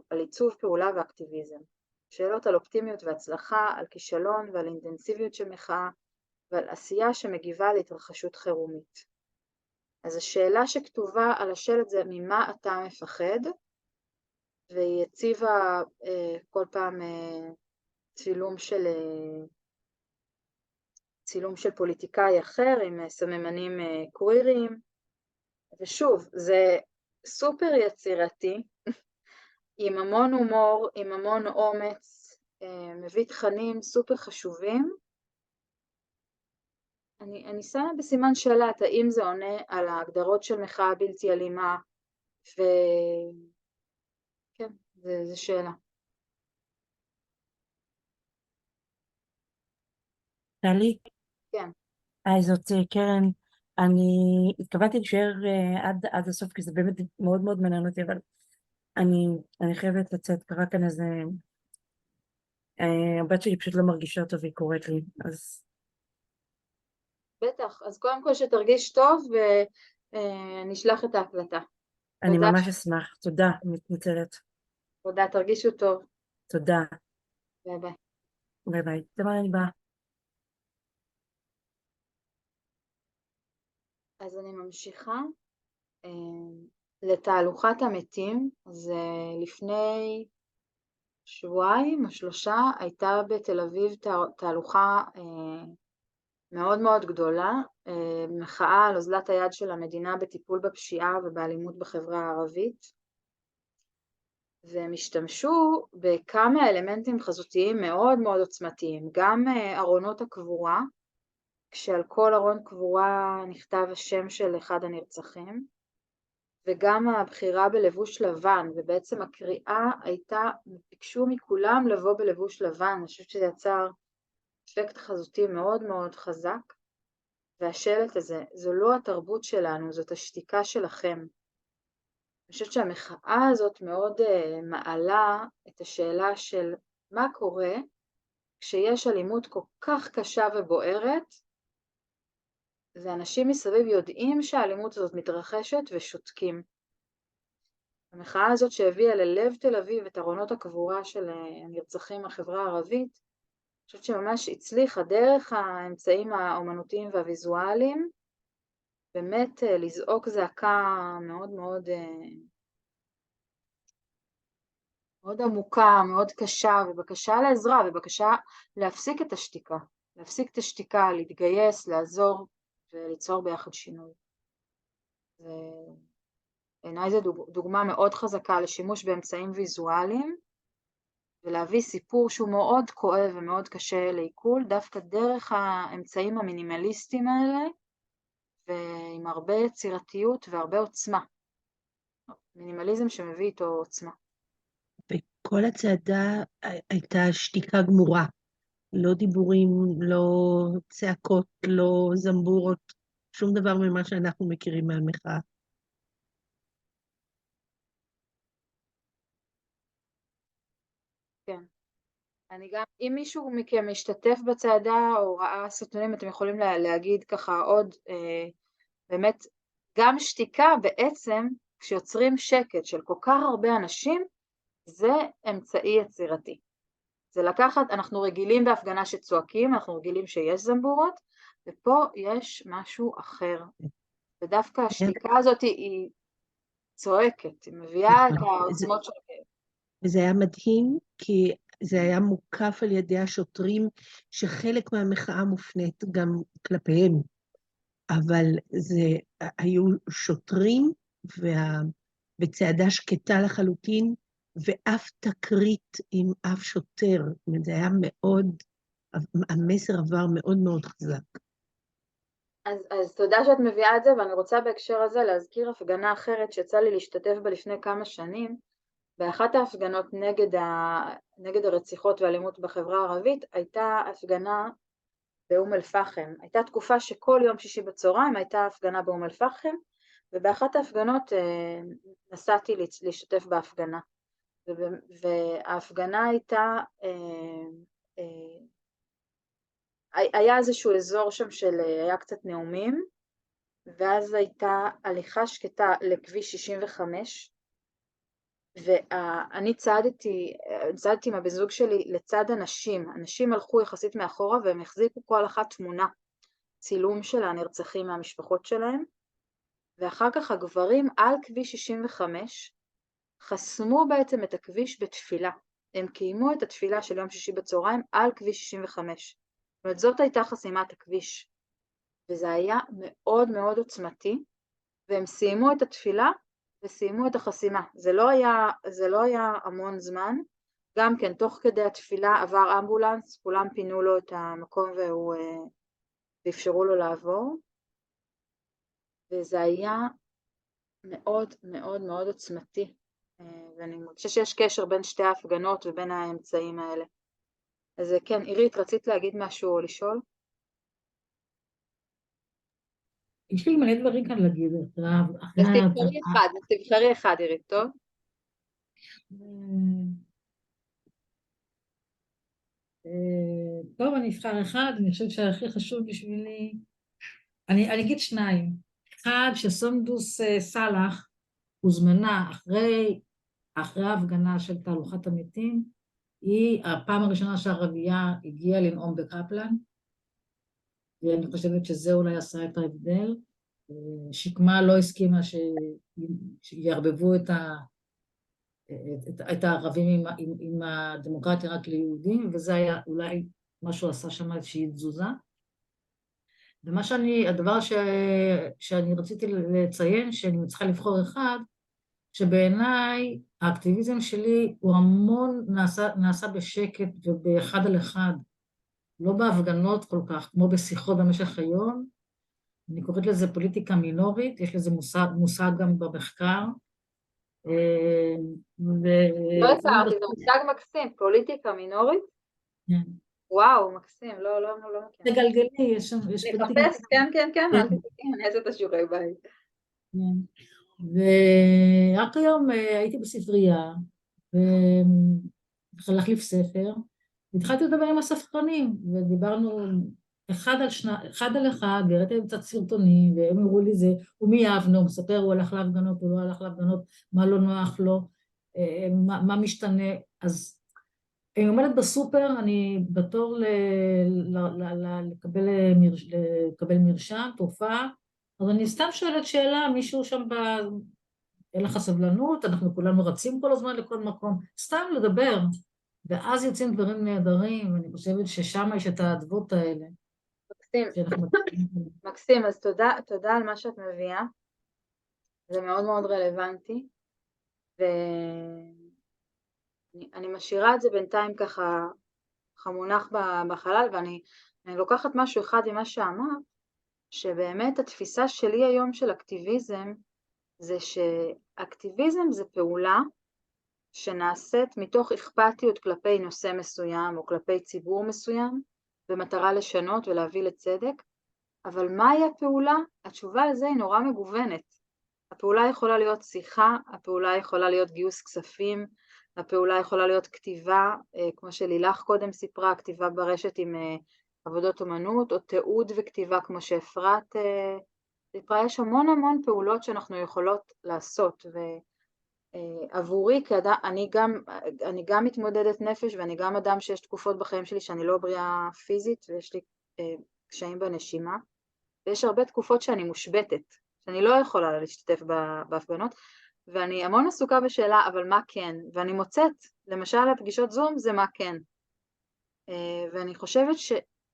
על עיצוב פעולה ואקטיביזם. שאלות על אופטימיות והצלחה, על כישלון ועל אינטנסיביות של מחאה, ועל עשייה שמגיבה להתרחשות חירומית. אז השאלה שכתובה על השלט זה ממה אתה מפחד, והיא הציבה צילום של פוליטיקאי אחר עם סממנים קוויריים, ושוב, זה סופר יצירתי, עם המון הומור, עם המון אומץ, מביא תכנים סופר חשובים. אני שמה בסימן שאלת, האם זה עונה על ההגדרות של מחאה בלתי אלימה, וכן, זו שאלה. טלי? כן. היי, זאת קרן. אני התכוונתי להישאר עד הסוף, כי זה באמת מאוד מאוד מעניין אותי, אבל אני חייבת לצאת, קרה כאן איזה... הבת שלי פשוט לא מרגישה טוב, היא קוראת לי, אז... בטח, אז קודם כל שתרגיש טוב ונשלח את ההקלטה. אני תודה. ממש אשמח. תודה, מתנצלת. תודה, תרגישו טוב. תודה. ביי ביי. ביי ביי. תודה, אני באה. אז אני ממשיכה לתהלוכת המתים. אז לפני שבועיים או שלושה הייתה בתל אביב תהלוכה מאוד מאוד גדולה, מחאה על אוזלת היד של המדינה בטיפול בפשיעה ובאלימות בחברה הערבית, והם השתמשו בכמה אלמנטים חזותיים מאוד מאוד עוצמתיים, גם ארונות הקבורה, כשעל כל ארון קבורה נכתב השם של אחד הנרצחים, וגם הבחירה בלבוש לבן, ובעצם הקריאה הייתה, ביקשו מכולם לבוא בלבוש לבן. אני חושבת שזה יצר אפקט חזותי מאוד מאוד חזק, והשלט הזה, זו לא התרבות שלנו, זאת השתיקה שלכם. אני חושבת שהמחאה הזאת מאוד מעלה את השאלה של מה קורה כשיש אלימות כל כך קשה ובוערת, ואנשים מסביב יודעים שהאלימות הזאת מתרחשת ושותקים. המחאה הזאת שהביאה ללב תל אביב את ארונות הקבורה של הנרצחים מהחברה הערבית, אני חושבת שממש הצליחה דרך האמצעים האומנותיים והוויזואליים, באמת לזעוק זעקה מאוד מאוד מאוד עמוקה, מאוד קשה, ובקשה לעזרה, ובקשה להפסיק את השתיקה, להפסיק את השתיקה, להתגייס, לעזור וליצור ביחד שינוי. בעיניי זו דוגמה מאוד חזקה לשימוש באמצעים ויזואליים, ולהביא סיפור שהוא מאוד כואב ומאוד קשה לעיכול, דווקא דרך האמצעים המינימליסטיים האלה, ועם הרבה יצירתיות והרבה עוצמה. מינימליזם שמביא איתו עוצמה. וכל הצעדה הייתה שתיקה גמורה, לא דיבורים, לא צעקות, לא זמבורות, שום דבר ממה שאנחנו מכירים מהמחאה. כן. אני גם, אם מישהו מכם משתתף בצעדה או ראה סרטונים, אתם יכולים להגיד ככה עוד, באמת, גם שתיקה בעצם, כשיוצרים שקט של כל כך הרבה אנשים, זה אמצעי יצירתי. זה לקחת, אנחנו רגילים בהפגנה שצועקים, אנחנו רגילים שיש זמבורות, ופה יש משהו אחר. ודווקא השתיקה הזאת היא צועקת, היא מביאה את העוצמות של... וזה היה מדהים, כי זה היה מוקף על ידי השוטרים, שחלק מהמחאה מופנית גם כלפיהם. אבל זה היו שוטרים, בצעדה שקטה לחלוטין, ואף תקרית עם אף שוטר. זאת אומרת, זה היה מאוד, המסר עבר מאוד מאוד חזק. אז תודה שאת מביאה את זה, ואני רוצה בהקשר הזה להזכיר הפגנה אחרת שיצא לי להשתתף בה לפני כמה שנים. באחת ההפגנות נגד הרציחות והאלימות בחברה הערבית הייתה הפגנה באום אל-פחם. הייתה תקופה שכל יום שישי בצהריים הייתה הפגנה באום אל-פחם, ובאחת ההפגנות נסעתי להשתתף בהפגנה. וההפגנה הייתה, היה איזשהו אזור שם היה קצת נאומים, ואז הייתה הליכה שקטה לכביש 65, ואני צעדתי עם הבן זוג שלי לצד אנשים. אנשים הלכו יחסית מאחורה והם החזיקו כל אחת תמונה, צילום של הנרצחים מהמשפחות שלהם, ואחר כך הגברים על כביש 65 חסמו בעצם את הכביש בתפילה. הם קיימו את התפילה של יום שישי בצהריים על כביש 65. זאת אומרת, זאת הייתה חסימת הכביש, וזה היה מאוד מאוד עוצמתי, והם סיימו את התפילה וסיימו את החסימה. זה לא היה המון זמן, גם כן, תוך כדי התפילה עבר אמבולנס, כולם פינו לו את המקום ואפשרו לו לעבור, וזה היה מאוד מאוד מאוד עוצמתי, ואני מרגישה שיש קשר בין שתי ההפגנות ובין האמצעים האלה. אז כן, עירית, רצית להגיד משהו או לשאול? יש לי מלא דברים כאן להגיד, אז תבחרי אחד, עירית, טוב? טוב, אני אבחר אחד, אני חושבת שהכי חשוב בשבילי, אני אגיד שניים. אחד, שסונדוס סאלח הוזמנה אחרי ההפגנה של תהלוכת המתים, היא הפעם הראשונה שהערבייה הגיעה לנאום בקפלן, ואני חושבת שזה אולי עשה את ההבדל. שקמה לא הסכימה שיערבבו את הערבים עם הדמוקרטיה רק ליהודים, וזה היה אולי מה שהוא עשה שם איזושהי תזוזה. הדבר שאני רציתי לציין, שאני צריכה לבחור אחד, שבעיניי האקטיביזם שלי הוא המון נעשה בשקט ובאחד על אחד, לא בהפגנות כל כך, כמו בשיחות במשך היום. אני קוראת לזה פוליטיקה מינורית, יש לזה מושג גם במחקר. לא הכרתי, זה מושג מקסים, פוליטיקה מינורית? כן. וואו, מקסים, לא מכיר. זה גלגלי, יש פוליטיקה. נחפש, כן, אל תתקין, אני אעשה את השיעורי בית. ורק היום הייתי בספרייה, והתחלתי להחליף ספר, והתחלתי לדבר עם הספרנים, ודיברנו אחד על אחד, והראיתי להם קצת סרטונים, והם הראו לי זה, הוא מיבנה, הוא מספר, הוא הלך להפגנות, הוא לא הלך להפגנות, מה לא נוח לו, מה משתנה. אז אני עומדת בסופר, אני בתור לקבל מרשם, תופעה, אז אני סתם שואלת שאלה, מישהו שם אין לך סבלנות, אנחנו כולנו רצים כל הזמן לכל מקום, סתם לדבר, ואז יוצאים דברים נהדרים, ואני חושבת ששם יש את האדוות האלה. מקסים, אז תודה על מה שאת מביאה, זה מאוד מאוד רלוונטי, ואני משאירה את זה בינתיים ככה מונח בחלל, ואני לוקחת משהו אחד ממה שאמרת, שבאמת התפיסה שלי היום של אקטיביזם, זה שאקטיביזם זה פעולה שנעשית מתוך אכפתיות כלפי נושא מסוים או כלפי ציבור מסוים, במטרה לשנות ולהביא לצדק, אבל מהי הפעולה? התשובה לזה היא נורא מגוונת. הפעולה יכולה להיות שיחה, הפעולה יכולה להיות גיוס כספים, הפעולה יכולה להיות כתיבה, כמו שלילך קודם סיפרה, כתיבה ברשת עם עבודות אומנות, או תיעוד וכתיבה כמו שאפרת סיפרה. יש המון פעולות שאנחנו יכולות לעשות, ועבורי, אני גם מתמודדת נפש, ואני גם אדם שיש תקופות בחיים שלי שאני לא בריאה פיזית, ויש לי קשיים בנשימה, ויש הרבה תקופות שאני מושבתת, שאני לא יכולה להשתתף בהפגנות, ואני המון עסוקה בשאלה, אבל מה כן? ואני מוצאת, למשל הפגישות זום זה מה כן. ואני חושבת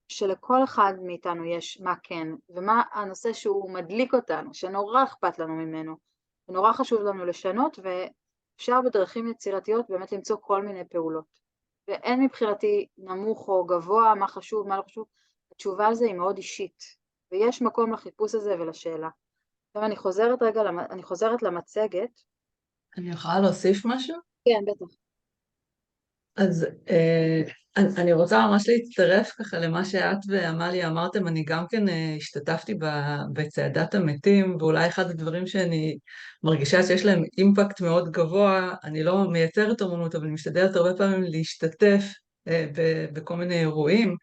שלכל אחד מאיתנו יש מה כן, ומה הנושא שהוא מדליק אותנו, שנורא אכפת לנו ממנו, ונורא חשוב לנו לשנות, ואפשר בדרכים יצירתיות באמת למצוא כל מיני פעולות. ואין מבחינתי נמוך או גבוה, מה חשוב, מה לא חשוב, התשובה על זה היא מאוד אישית, ויש מקום לחיפוש הזה ולשאלה. עכשיו אני חוזרת למצגת. אני יכולה להוסיף משהו? כן, בטח. אז אני רוצה ממש להצטרף ככה למה שאת ועמליה אמרתם, אני גם כן השתתפתי בצעדת המתים, ואולי אחד הדברים שאני מרגישה שיש להם אימפקט מאוד גבוה, אני לא מייצרת אומנות, אבל אני משתדלת הרבה פעמים להשתתף בכל מיני אירועים,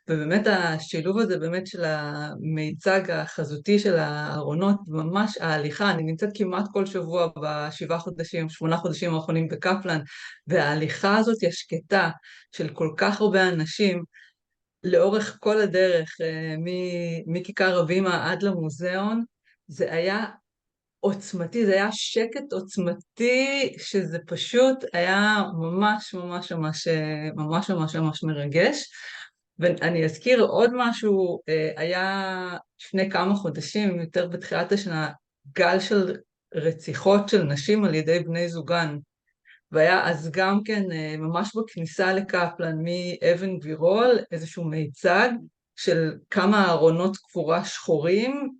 ובאמת השילוב הזה באמת של המיצג החזותי של הארונות, ממש ההליכה, אני נמצאת כמעט כל שבוע ב7 חודשים האחרונים בקפלן, וההליכה הזאת היא השקטה של כל כך הרבה אנשים, לאורך כל הדרך, מכיכר רבימה עד למוזיאון, זה היה עוצמתי, זה היה שקט עוצמתי, שזה פשוט היה ממש ממש ממש ממש ממש ממש מרגש, ואני אזכיר עוד משהו, היה לפני כמה חודשים, יותר בתחילת השנה, גל של רציחות של נשים על ידי בני זוגן. והיה אז גם כן ממש בכניסה לקפלן מאבן גבירול איזשהו מיצג של כמה ארונות קבורה שחורים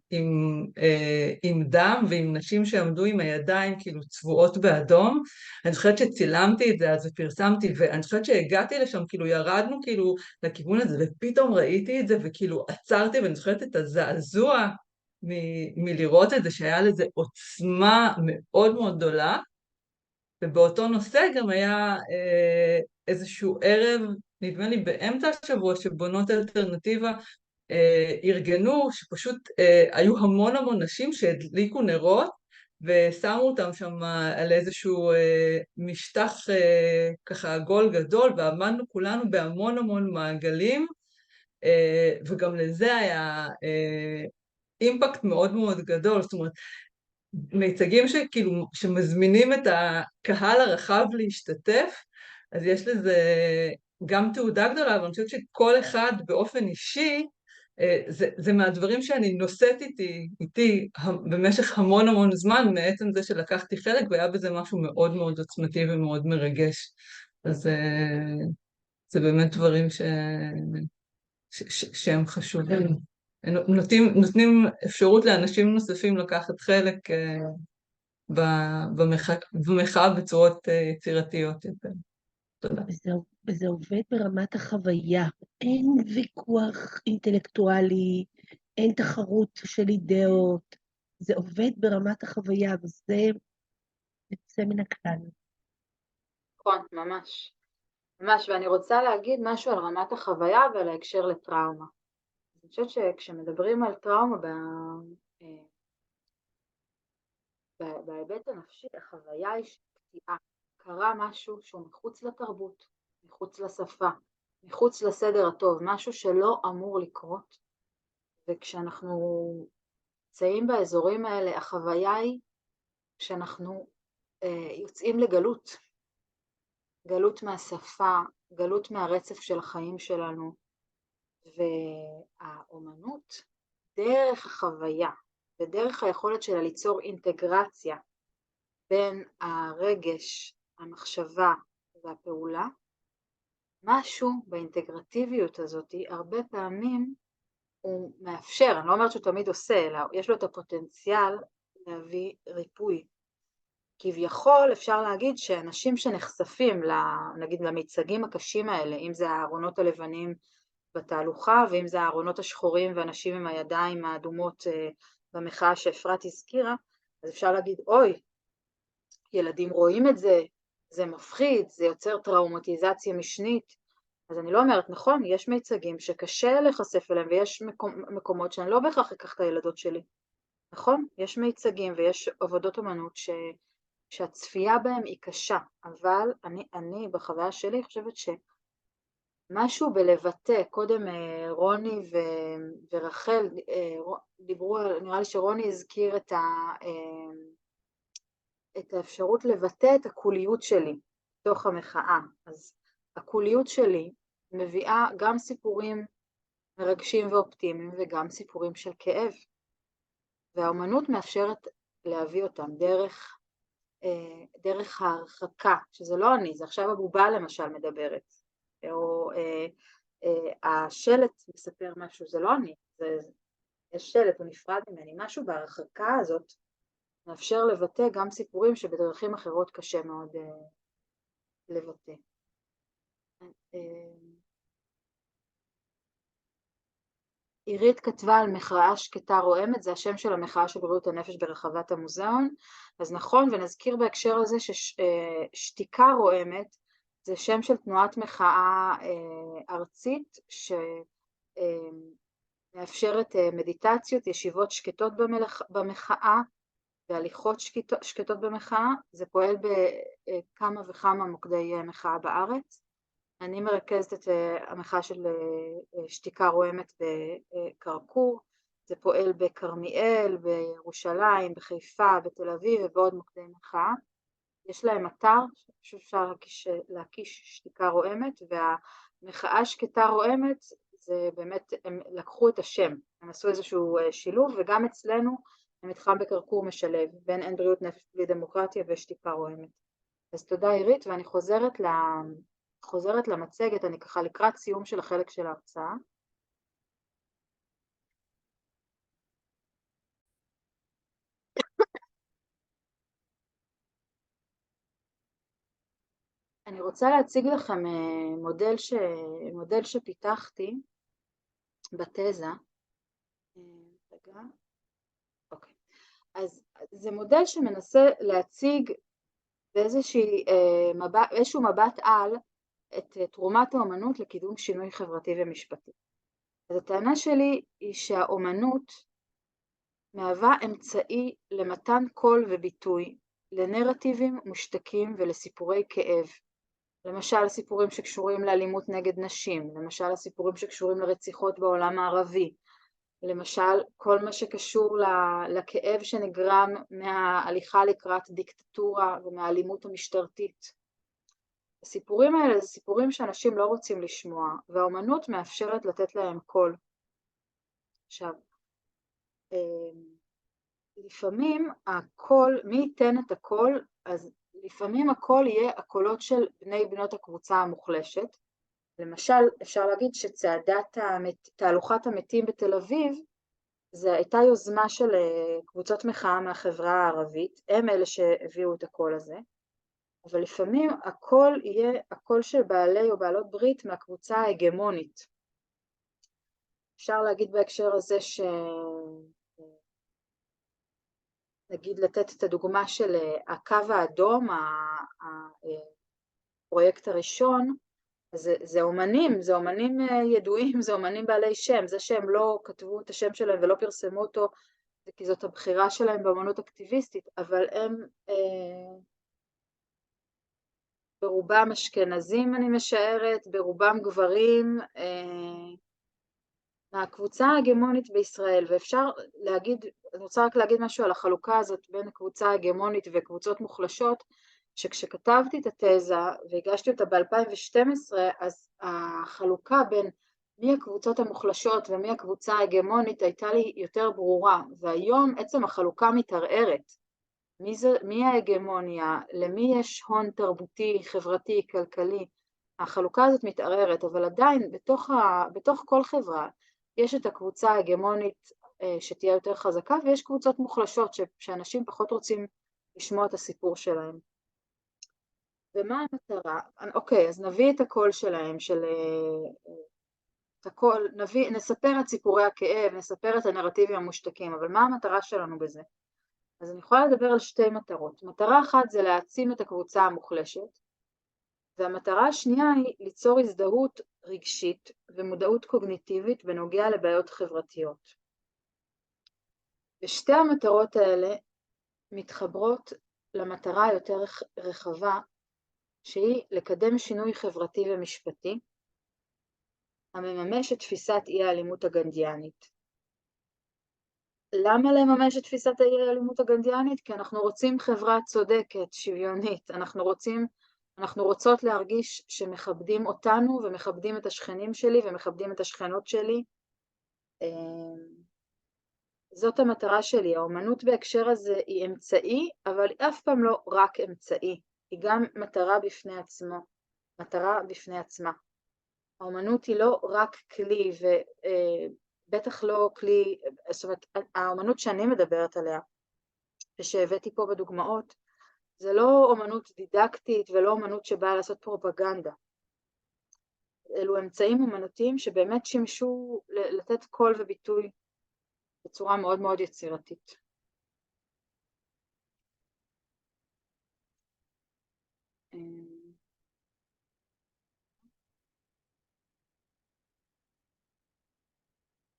עם דם ועם נשים שעמדו עם הידיים כאילו צבועות באדום. אני חושבת שצילמתי את זה אז ופרסמתי, ואני חושבת שהגעתי לשם, כאילו ירדנו כאילו לכיוון הזה ופתאום ראיתי את זה וכאילו עצרתי, ואני זוכרת את הזעזוע מלראות את זה, שהיה לזה עוצמה מאוד מאוד גדולה. ובאותו נושא גם היה איזשהו ערב, נדמה לי באמצע השבוע, שבונות אלטרנטיבה ארגנו, שפשוט היו המון המון נשים שהדליקו נרות, ושמו אותם שם על איזשהו משטח ככה עגול גדול, ועמדנו כולנו בהמון המון מעגלים, וגם לזה היה אימפקט מאוד מאוד גדול. זאת אומרת, מיצגים שכאילו, שמזמינים את הקהל הרחב להשתתף, אז יש לזה גם תעודה גדולה, אבל אני חושבת שכל אחד באופן אישי, זה מהדברים שאני נושאת איתי במשך המון המון זמן, מעצם זה שלקחתי חלק, והיה בזה משהו מאוד מאוד עוצמתי ומאוד מרגש. אז זה באמת דברים שהם חשובים. נותנים אפשרות לאנשים נוספים לקחת חלק במחאה בצורות יצירתיות יותר. תודה. וזה עובד ברמת החוויה. אין ויכוח אינטלקטואלי, אין תחרות של אידאות. זה עובד ברמת החוויה, וזה יוצא מן הכלל. נכון, ממש. ממש, ואני רוצה להגיד משהו על רמת החוויה ועל ההקשר לטראומה. אני חושבת שכשמדברים על טראומה בהיבט הנפשי, החוויה היא שפגיעה. קרה משהו שהוא מחוץ לתרבות, מחוץ לשפה, מחוץ לסדר הטוב, משהו שלא אמור לקרות. וכשאנחנו נמצאים באזורים האלה, החוויה היא שאנחנו יוצאים לגלות. גלות מהשפה, גלות מהרצף של החיים שלנו. והאומנות, דרך החוויה ודרך היכולת שלה ליצור אינטגרציה בין הרגש, המחשבה והפעולה, משהו באינטגרטיביות הזאת הרבה פעמים הוא מאפשר, אני לא אומרת שהוא תמיד עושה, אלא יש לו את הפוטנציאל להביא ריפוי. כביכול אפשר להגיד שאנשים שנחשפים נגיד למיצגים הקשים האלה, אם זה הארונות הלבנים בתהלוכה, ואם זה הארונות השחורים ואנשים עם הידיים האדומות במחאה שאפרת הזכירה, אז אפשר להגיד, אוי, ילדים רואים את זה, זה מפחיד, זה יוצר טראומטיזציה משנית. אז אני לא אומרת, נכון, יש מיצגים שקשה להיחשף אליהם, ויש מקומות שאני לא בהכרח אקח את הילדות שלי. נכון, יש מיצגים ויש עבודות אומנות שהצפייה בהם היא קשה, אבל אני בחוויה שלי חושבת משהו בלבטא, קודם רוני ורחל דיברו, נראה לי שרוני הזכיר את האפשרות לבטא את הקוליות שלי בתוך המחאה. אז הקוליות שלי מביאה גם סיפורים מרגשים ואופטימיים וגם סיפורים של כאב. והאומנות מאפשרת להביא אותם דרך ההרחקה, שזה לא אני, זה עכשיו הבובה למשל מדברת. או השלט מספר משהו, זה לא אני, יש שלט, הוא נפרד ממני, משהו בהרחקה הזאת מאפשר לבטא גם סיפורים שבדרכים אחרות קשה מאוד לבטא. עירית כתבה על מחאה שקטה רועמת, זה השם של המחאה של בריאות הנפש ברחבת המוזיאון, אז נכון, ונזכיר בהקשר הזה ששתיקה רועמת, זה שם של תנועת מחאה ארצית שמאפשרת מדיטציות, ישיבות שקטות במחאה והליכות שקטות במחאה. זה פועל בכמה וכמה מוקדי מחאה בארץ. אני מרכזת את המחאה של שתיקה רועמת בקרקור, זה פועל בכרמיאל, בירושלים, בחיפה, בתל אביב ובעוד מוקדי מחאה. יש להם אתר שאפשר להקיש שתיקה רועמת, והמחאה שקטה רועמת זה באמת, הם לקחו את השם, הם עשו איזשהו שילוב, וגם אצלנו המתחם בקרקור משלב בין אין בריאות נפש בלי דמוקרטיה ושתיקה רועמת. אז תודה עירית, ואני חוזרת למצגת, אני ככה לקראת סיום של החלק של ההרצאה. אני רוצה להציג לכם מודל שפיתחתי בתזה. רגע. אוקיי. אז זה מודל שמנסה להציג באיזשהו מבט על את תרומת האומנות לקידום שינוי חברתי ומשפטי. אז הטענה שלי היא שהאומנות מהווה אמצעי למתן קול וביטוי לנרטיבים מושתקים ולסיפורי כאב. למשל סיפורים שקשורים לאלימות נגד נשים, למשל הסיפורים שקשורים לרציחות בעולם הערבי, למשל כל מה שקשור לכאב שנגרם מההליכה לקראת דיקטטורה ומהאלימות המשטרתית. הסיפורים האלה זה סיפורים שאנשים לא רוצים לשמוע, והאומנות מאפשרת לתת להם קול. עכשיו, לפעמים הקול, מי ייתן את הקול? אז לפעמים הקול יהיה הקולות של בני בנות הקבוצה המוחלשת. למשל, אפשר להגיד תהלוכת המתים בתל אביב, זו הייתה יוזמה של קבוצות מחאה מהחברה הערבית, הם אלה שהביאו את הקול הזה, אבל לפעמים הקול יהיה הקול של בעלי או בעלות ברית מהקבוצה ההגמונית. אפשר להגיד בהקשר הזה נגיד לתת את הדוגמה של הקו האדום, הפרויקט הראשון, זה אומנים ידועים, זה אומנים בעלי שם, זה שהם לא כתבו את השם שלהם ולא פרסמו אותו, זה כי זאת הבחירה שלהם באמנות אקטיביסטית, אבל הם ברובם אשכנזים אני משערת, ברובם גברים, מהקבוצה ההגמונית בישראל, ואפשר להגיד, אני רוצה רק להגיד משהו על החלוקה הזאת בין קבוצה הגמונית וקבוצות מוחלשות, שכשכתבתי את התזה והגשתי אותה ב-2012, אז החלוקה בין מי הקבוצות המוחלשות ומי הקבוצה ההגמונית הייתה לי יותר ברורה, והיום עצם החלוקה מתערערת. מי ההגמוניה, למי יש הון תרבותי, חברתי, כלכלי, החלוקה הזאת מתערערת, אבל עדיין בתוך כל חברה יש את הקבוצה ההגמונית שתהיה יותר חזקה, ויש קבוצות מוחלשות שאנשים פחות רוצים לשמוע את הסיפור שלהם. ומה המטרה? אוקיי, אז נביא את הקול שלהם, נספר את סיפורי הכאב, נספר את הנרטיבים המושתקים, אבל מה המטרה שלנו בזה? אז אני יכולה לדבר על שתי מטרות. מטרה אחת זה להעצים את הקבוצה המוחלשת, והמטרה השנייה היא ליצור הזדהות רגשית ומודעות קוגניטיבית בנוגע לבעיות חברתיות. ושתי המטרות האלה מתחברות למטרה יותר רחבה, שהיא לקדם שינוי חברתי ומשפטי, המממש את תפיסת אי האלימות הגנדיאנית. למה לממש את תפיסת אי האלימות הגנדיאנית? כי אנחנו רוצים חברה צודקת, שוויונית, אנחנו רוצות להרגיש שמכבדים אותנו ומכבדים את השכנים שלי ומכבדים את השכנות שלי. זאת המטרה שלי. האומנות בהקשר הזה היא אמצעי, אבל היא אף פעם לא רק אמצעי, היא גם מטרה בפני עצמה. האומנות היא לא רק כלי, ובטח לא כלי, זאת אומרת, האומנות שאני מדברת עליה, ושהבאתי פה בדוגמאות, זה לא אומנות דידקטית ולא אומנות שבאה לעשות פרופגנדה. אלו אמצעים אומנותיים שבאמת שימשו לתת קול וביטוי בצורה מאוד מאוד יצירתית.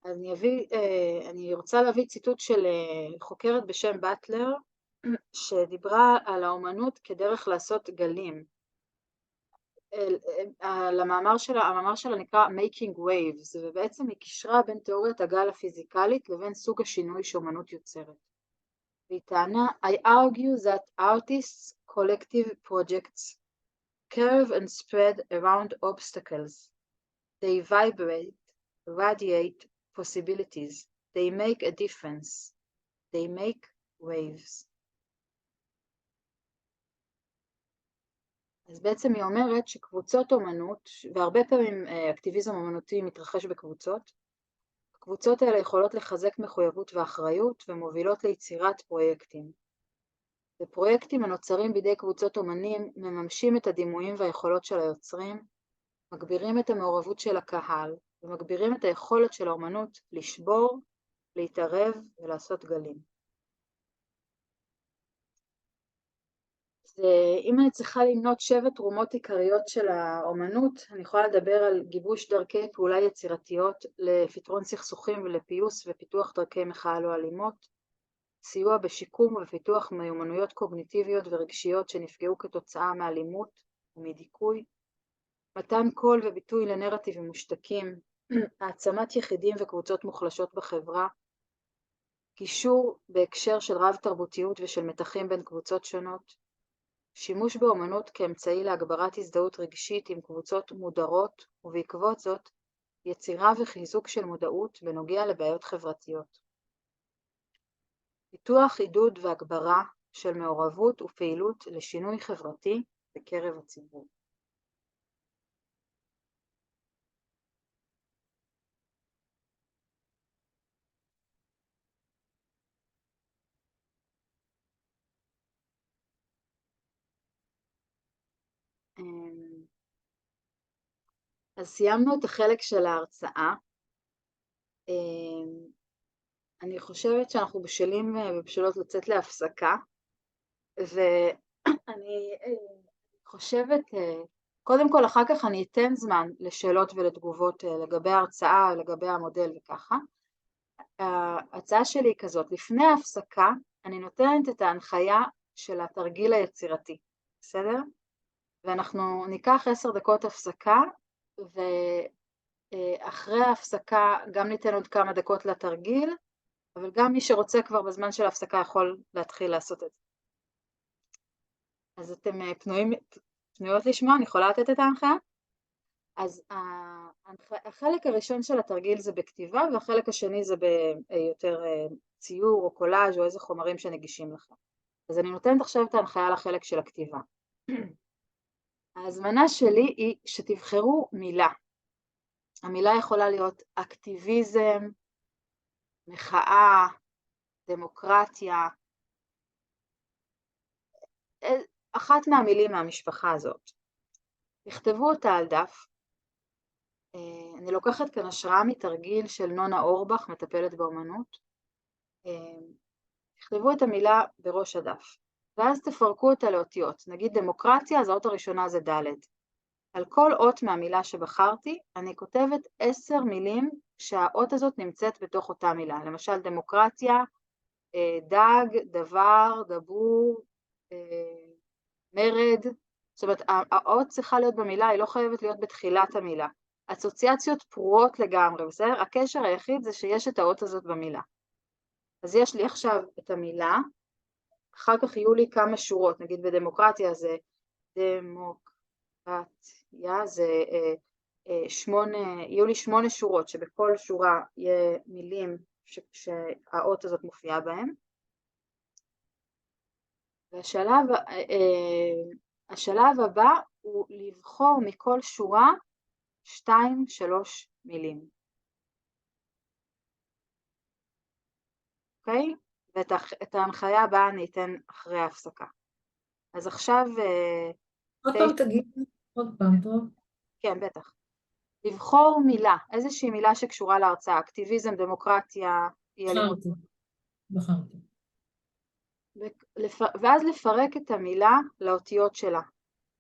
אז אני רוצה להביא ציטוט של חוקרת בשם באטלר, שדיברה על האומנות כדרך לעשות גלים. המאמר שלה נקרא Making Waves, ובעצם היא קישרה בין תיאוריית הגל הפיזיקלית לבין סוג השינוי שאומנות יוצרת. והיא טענה, I argue that artists' collective projects curve and spread around obstacles. They vibrate radiate possibilities. They make a difference. They make waves. אז בעצם היא אומרת שקבוצות אומנות, והרבה פעמים אקטיביזם אומנותי מתרחש בקבוצות, הקבוצות האלה יכולות לחזק מחויבות ואחריות ומובילות ליצירת פרויקטים. ופרויקטים הנוצרים בידי קבוצות אומנים מממשים את הדימויים והיכולות של היוצרים, מגבירים את המעורבות של הקהל ומגבירים את היכולת של האומנות לשבור, להתערב ולעשות גלים. אם אני צריכה למנות 7 תרומות עיקריות של האומנות, אני יכולה לדבר על גיבוש דרכי פעולה יצירתיות לפתרון סכסוכים ולפיוס ופיתוח דרכי מחאה לא אלימות, סיוע בשיקום ופיתוח מיומנויות קוגניטיביות ורגשיות שנפגעו כתוצאה מאלימות ומדיכוי, מתן קול וביטוי לנרטיבים מושתקים, העצמת יחידים וקבוצות מוחלשות בחברה, קישור בהקשר של רב תרבותיות ושל מתחים בין קבוצות שונות, שימוש באומנות כאמצעי להגברת הזדהות רגשית עם קבוצות מודרות, ובעקבות זאת יצירה וחיזוק של מודעות בנוגע לבעיות חברתיות. פיתוח, עידוד והגברה של מעורבות ופעילות לשינוי חברתי בקרב הציבור. אז סיימנו את החלק של ההרצאה. אני חושבת שאנחנו בשלים ובשלות לצאת להפסקה, ואני חושבת, קודם כל אחר כך אני אתן זמן לשאלות ולתגובות לגבי ההרצאה, לגבי המודל וככה. ההצעה שלי היא כזאת, לפני ההפסקה אני נותנת את ההנחיה של התרגיל היצירתי, בסדר? ואנחנו ניקח 10 דקות הפסקה, ואחרי ההפסקה גם ניתן עוד כמה דקות לתרגיל, אבל גם מי שרוצה כבר בזמן של ההפסקה יכול להתחיל לעשות את זה. אז אתם פנויות לשמוע, אני יכולה לתת את ההנחיה? אז החלק הראשון של התרגיל זה בכתיבה, והחלק השני זה ביותר ציור או קולאז' או איזה חומרים שנגישים לכם. אז אני נותנת עכשיו את ההנחיה לחלק של הכתיבה. ההזמנה שלי היא שתבחרו מילה. המילה יכולה להיות אקטיביזם, מחאה, דמוקרטיה, אחת מהמילים מהמשפחה הזאת. תכתבו אותה על דף. אני לוקחת כאן השראה מתרגיל של נונה אורבך, מטפלת באומנות. תכתבו את המילה בראש הדף, ואז תפרקו אותה לאותיות. נגיד דמוקרטיה, אז האות הראשונה זה ד'. על כל אות מהמילה שבחרתי, אני כותבת 10 מילים שהאות הזאת נמצאת בתוך אותה מילה. למשל דמוקרטיה, דג, דבר, דבור, מרד. זאת אומרת, האות צריכה להיות במילה, היא לא חייבת להיות בתחילת המילה. אסוציאציות פרועות לגמרי, בסדר? הקשר היחיד זה שיש את האות הזאת במילה. אז יש לי עכשיו את המילה, אחר כך יהיו לי כמה שורות, נגיד בדמוקרטיה זה דמוקרטיה, זה יהיו לי 8 שורות, שבכל שורה יהיה מילים שהאות הזאת מופיעה בהן. והשלב הבא הוא לבחור מכל שורה 2-3 מילים. אוקיי? ואת ההנחיה הבאה אני אתן אחרי ההפסקה. אז עכשיו... עוד פעם תגיד, עוד פעם, טוב? כן, בטח. לבחור מילה, איזושהי מילה שקשורה להרצאה, אקטיביזם, דמוקרטיה, בחרתי. ואז לפרק את המילה לאותיות שלה.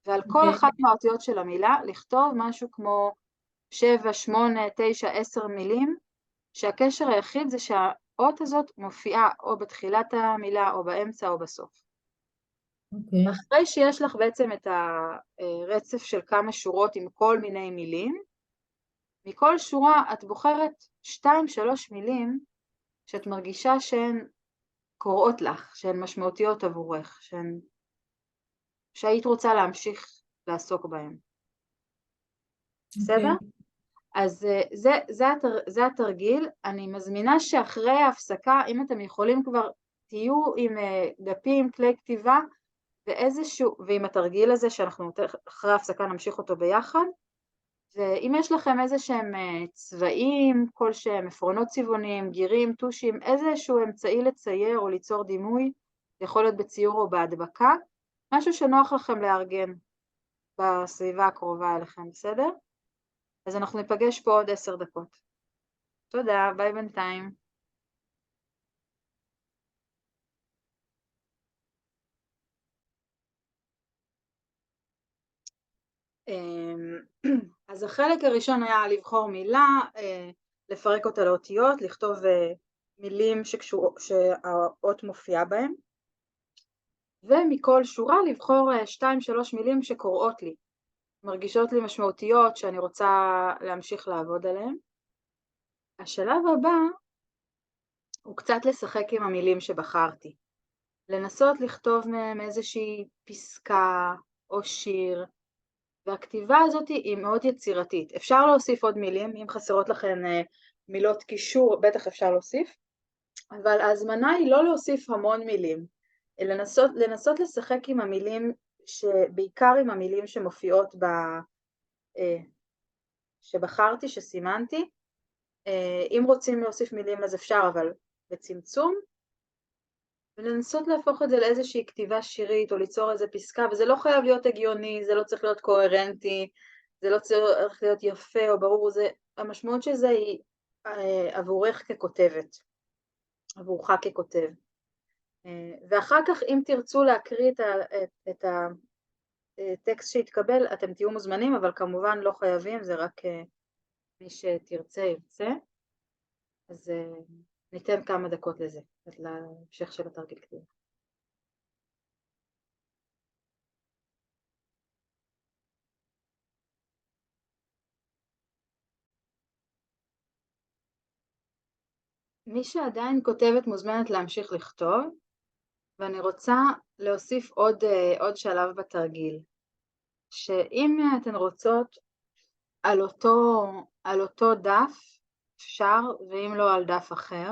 ועל כל אחת מהאותיות של המילה לכתוב משהו כמו 7, 8, 9, 10 מילים, שהקשר היחיד זה שהאות הזאת מופיעה או בתחילת המילה או באמצע או בסוף. אחרי שיש לך בעצם את הרצף של כמה שורות עם כל מיני מילים, מכל שורה את בוחרת 2-3 מילים שאת מרגישה שהן קוראות לך, שהן משמעותיות עבורך, שהיית רוצה להמשיך לעסוק בהן. בסדר? אז זה התרגיל. אני מזמינה שאחרי ההפסקה, אם אתם יכולים כבר, תהיו עם דפים, כלי כתיבה, ועם התרגיל הזה שאנחנו אחרי ההפסקה נמשיך אותו ביחד, ואם יש לכם איזה שהם צבעים, כלשהם עפרונות צבעוניים, גירים, טושים, איזשהו אמצעי לצייר או ליצור דימוי, יכול להיות בציור או בהדבקה, משהו שנוח לכם לארגן בסביבה הקרובה אליכם, בסדר? אז אנחנו ניפגש פה עוד 10 דקות. תודה, ביי בינתיים. אז החלק הראשון היה לבחור מילה, לפרק אותה לאותיות, לכתוב מילים שהאות מופיעה בהן, ומכל שורה לבחור 2-3 מילים שקוראות לי, מרגישות לי משמעותיות שאני רוצה להמשיך לעבוד עליהן. השלב הבא הוא קצת לשחק עם המילים שבחרתי, לנסות לכתוב מהם איזושהי פסקה או שיר, והכתיבה הזאת היא מאוד יצירתית. אפשר להוסיף עוד מילים, אם חסרות לכם מילות קישור, בטח אפשר להוסיף, אבל ההזמנה היא לא להוסיף המון מילים, אלא לנסות לשחק עם המילים, בעיקר עם המילים שמופיעות שבחרתי, שסימנתי. אם רוצים להוסיף מילים אז אפשר, אבל בצמצום, ולנסות להפוך את זה לאיזושהי כתיבה שירית, או ליצור איזו פסקה, וזה לא חייב להיות הגיוני, זה לא צריך להיות קוהרנטי, זה לא צריך להיות יפה או ברור, המשמעות של זה היא עבורך ככותבת, עבורך ככותב. ואחר כך אם תרצו להקריא את הטקסט שהתקבל, אתם תהיו מוזמנים, אבל כמובן לא חייבים, זה רק מי שתרצה ירצה. אז ניתן כמה דקות לזה, להמשך של התרגיל כתיבה. מי שעדיין כותבת מוזמנת להמשיך לכתוב, ואני רוצה להוסיף עוד שלב בתרגיל, שאם אתן רוצות על אותו דף אפשר, ואם לא על דף אחר,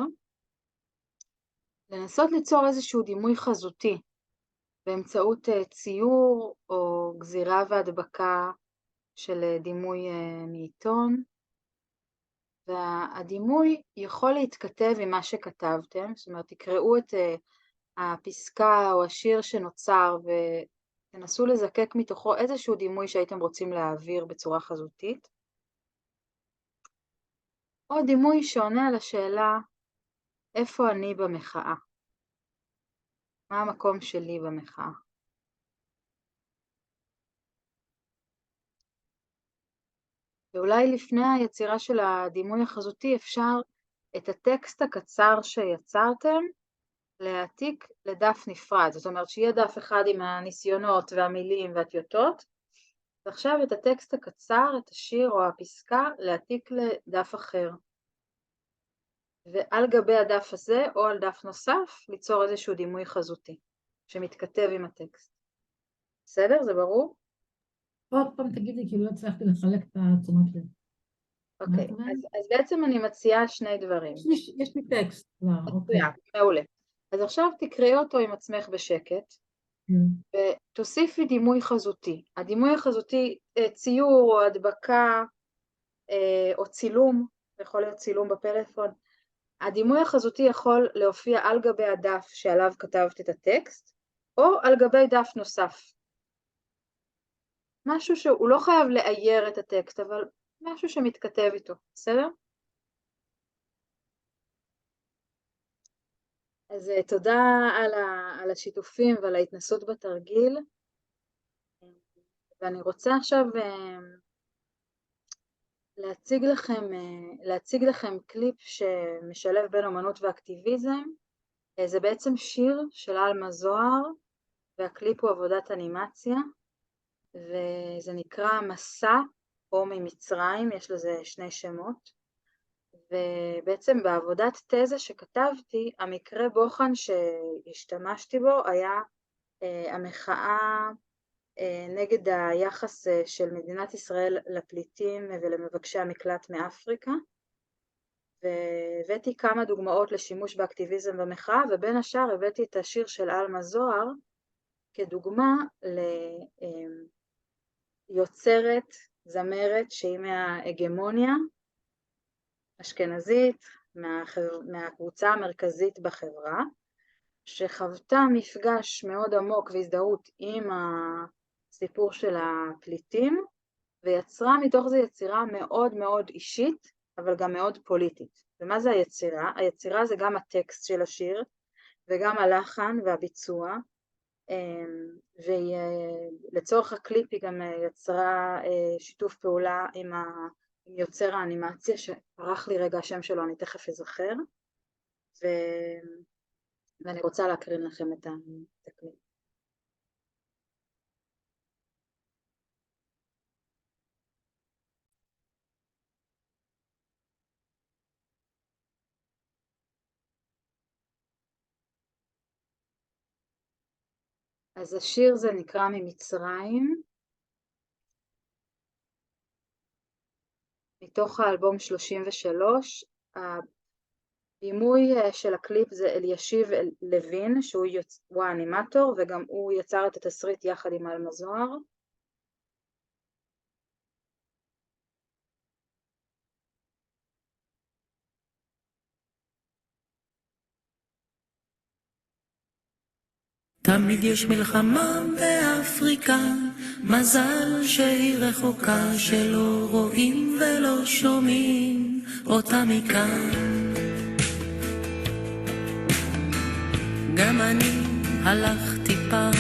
לנסות ליצור איזשהו דימוי חזותי באמצעות ציור או גזירה והדבקה של דימוי מעיתון, והדימוי יכול להתכתב עם מה שכתבתם, זאת אומרת תקראו את הפסקה או השיר שנוצר ותנסו לזקק מתוכו איזשהו דימוי שהייתם רוצים להעביר בצורה חזותית, או דימוי שעונה על השאלה איפה אני במחאה, מה המקום שלי במחאה. ואולי לפני היצירה של הדימוי החזותי אפשר את הטקסט הקצר שיצרתם להעתיק לדף נפרד, זאת אומרת שיהיה דף אחד עם הניסיונות והמילים והטיוטות, ועכשיו את הטקסט הקצר, את השיר או הפסקה, להעתיק לדף אחר. ועל גבי הדף הזה או על דף נוסף ליצור איזשהו דימוי חזותי שמתכתב עם הטקסט. בסדר? זה ברור? עוד פעם תגידי, כי לא הצלחתי לחלק את התשומת לב. אוקיי, אז בעצם אני מציעה שני דברים. יש לי טקסט כבר, אוקיי. מעולה. אז עכשיו תקראי אותו עם עצמך בשקט, ותוסיפי דימוי חזותי. הדימוי החזותי, ציור או הדבקה או צילום, יכול להיות צילום בפלאפון. הדימוי החזותי יכול להופיע על גבי הדף שעליו כתבת את הטקסט, או על גבי דף נוסף. משהו שהוא לא חייב לאייר את הטקסט, אבל משהו שמתכתב איתו, בסדר? אז תודה על השיתופים ועל ההתנסות בתרגיל, ואני רוצה עכשיו להציג לכם קליפ שמשלב בין אומנות ואקטיביזם. זה בעצם שיר של אלמה זוהר, והקליפ הוא עבודת אנימציה, וזה נקרא מסע או ממצרים, יש לזה שני שמות, ובעצם בעבודת תזה שכתבתי, המקרה בוחן שהשתמשתי בו היה המחאה נגד היחס של מדינת ישראל לפליטים ולמבקשי המקלט מאפריקה, והבאתי כמה דוגמאות לשימוש באקטיביזם במחאה, ובין השאר הבאתי את השיר של אלמה זוהר כדוגמה ליוצרת, זמרת שהיא מההגמוניה אשכנזית, מהקבוצה המרכזית בחברה, שחוותה מפגש מאוד עמוק והזדהות עם הסיפור של הפליטים, ויצרה מתוך זה יצירה מאוד מאוד אישית, אבל גם מאוד פוליטית. ומה זה היצירה? היצירה זה גם הטקסט של השיר, וגם הלחן והביצוע, ולצורך הקליפ היא גם יצרה שיתוף פעולה עם יוצר האנימציה, שפרח לי רגע השם שלו, אני תכף אזכר, ואני רוצה להקרין לכם את הקליפ. אז השיר זה נקרא ממצרים, מתוך האלבום 33, הבימוי של הקליפ זה אלישיב לוין, שהוא האנימטור, וגם הוא יצר את התסריט יחד עם אלמה זוהר. תמיד יש מלחמה באפריקה, מזל שהיא רחוקה, שלא רואים ולא שומעים אותה מכאן. גם אני הלכתי פעם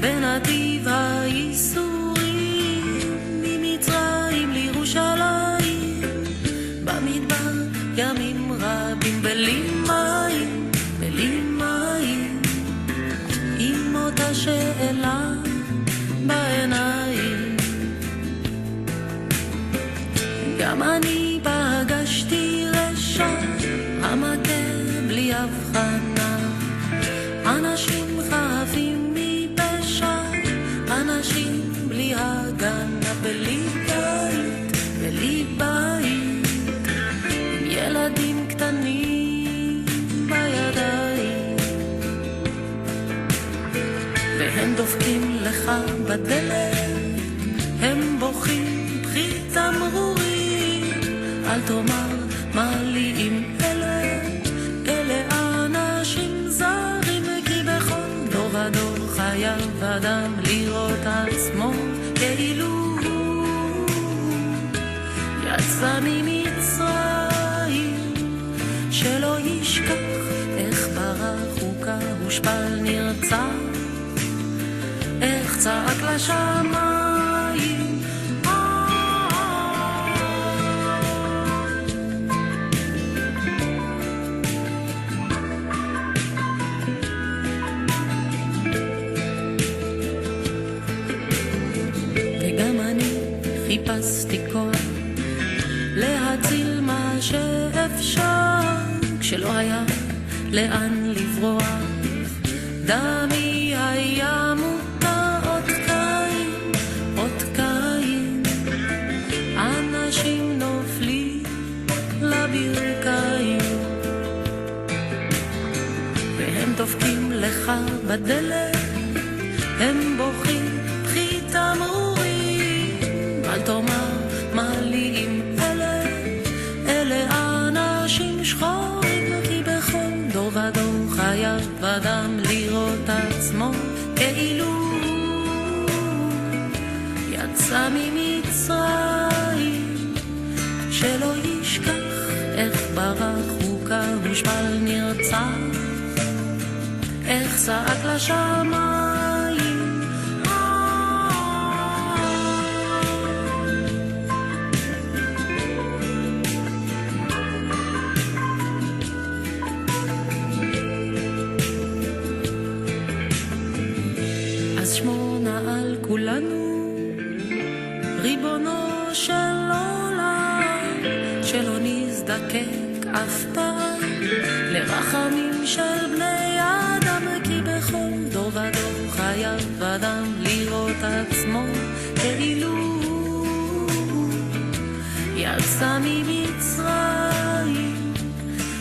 בנתיב הייסורים, ממצרים לירושלים, במדבר ימים רבים בלי מים, בלי מים, עם אותה שאלה בעיניים. גם אני פגשתי רשע המכה בלי הבחנה, אנשים חפים מפשע, אנשים בלי הגנה, בלי בית, בלי בית, עם ילדים קטנים בידיים, והם דופקים לך בדלת, הם בוכים בכי תמרורים, אל תאמר מה לי עם אלה, אלה אנשים זרים, כי בכל דור ודור חייב אדם לראות עצמו כאילו יצא ממצרים, שלא ישכח איך ברח הוכה, הושפל נרצח, איך צעק לשמיים. וגם אני חיפשתי כוח להציל מה שאפשר, כשלא היה לאן לברוח, דמי היה מותר אות קין, אות קין, אנשים נופלים לברכיים, והם דופקים לך בדלת, הם בוכים בכי תמרורים, אל תאמר מה לי עם אלה, אלה אנשים שחורים, כי בכל דור ודור חייב אדם לראות עצמו כאילו יצא ממצרים, שלא ישכח איך ברח הוכה, הושפל נרצח, איך צעק לשמיים. אז שמונה על כולנו, ריבונו של עולם, שלא נזדקק אף פעם לרחמים של בני אדם, כי בכל דור ודור חייב אדם לראות עצמו כאילו יצא ממצרים,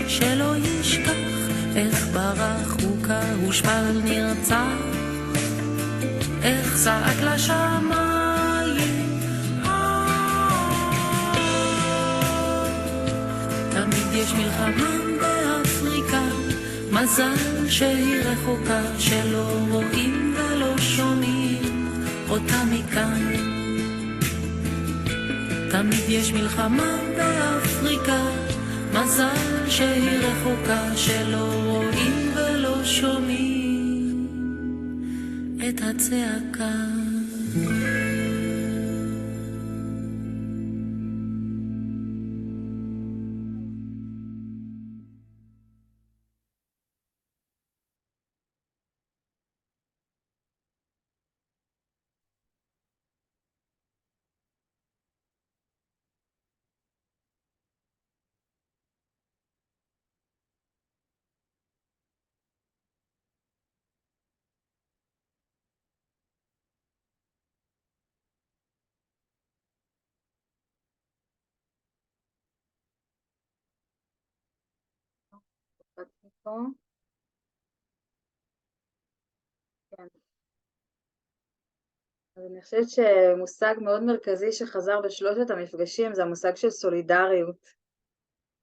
שלא ישכח איך ברח הוקע ושפל נרצח, איך זעק לשמיים. תמיד יש מלחמה באפריקה, מזל שהיא רחוקה, שלא רואים ולא שומעים אותה מכאן. תמיד יש מלחמה באפריקה, מזל שהיא רחוקה, שלא רואים ולא שומעים את הצעקה. פה. כן. אז אני חושבת שמושג מאוד מרכזי שחזר בשלושת המפגשים זה המושג של סולידריות.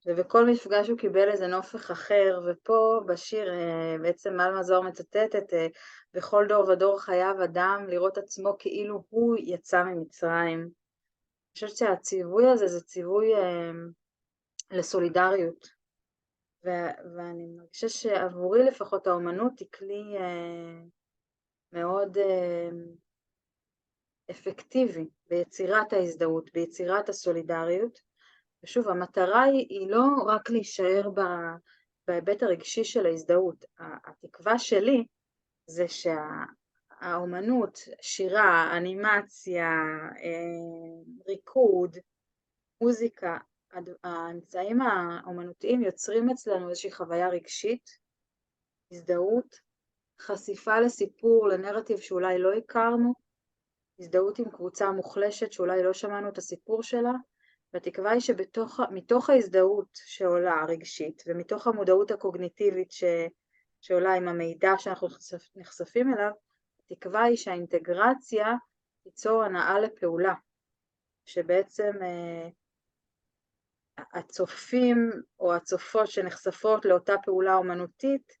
ובכל מפגש הוא קיבל איזה נופך אחר, ופה בשיר בעצם מלמה זוהר מצטטת, בכל דור ודור חייב אדם לראות עצמו כאילו הוא יצא ממצרים. אני חושבת שהציווי הזה זה ציווי לסולידריות. ואני מרגישה שעבורי לפחות האומנות היא כלי מאוד אפקטיבי ביצירת ההזדהות, ביצירת הסולידריות. ושוב, המטרה היא לא רק להישאר בהיבט הרגשי של ההזדהות. התקווה שלי זה שהאומנות, שירה, אנימציה, ריקוד, מוזיקה, האמצעים האומנותיים יוצרים אצלנו איזושהי חוויה רגשית, הזדהות, חשיפה לסיפור, לנרטיב שאולי לא הכרנו, הזדהות עם קבוצה מוחלשת שאולי לא שמענו את הסיפור שלה, והתקווה היא שמתוך ההזדהות שעולה הרגשית, ומתוך המודעות הקוגניטיבית שעולה עם המידע שאנחנו נחשפים אליו, התקווה היא שהאינטגרציה תיצור הנאה לפעולה, שבעצם הצופים או הצופות שנחשפות לאותה פעולה אומנותית,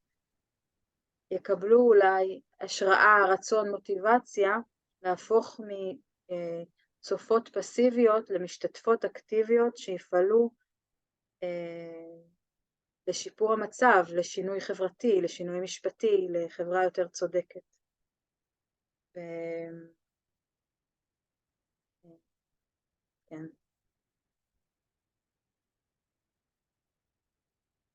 יקבלו אולי השראה, רצון, מוטיבציה, להפוך מצופות פסיביות למשתתפות אקטיביות שיפעלו לשיפור המצב, לשינוי חברתי, לשינוי משפטי, לחברה יותר צודקת. כן.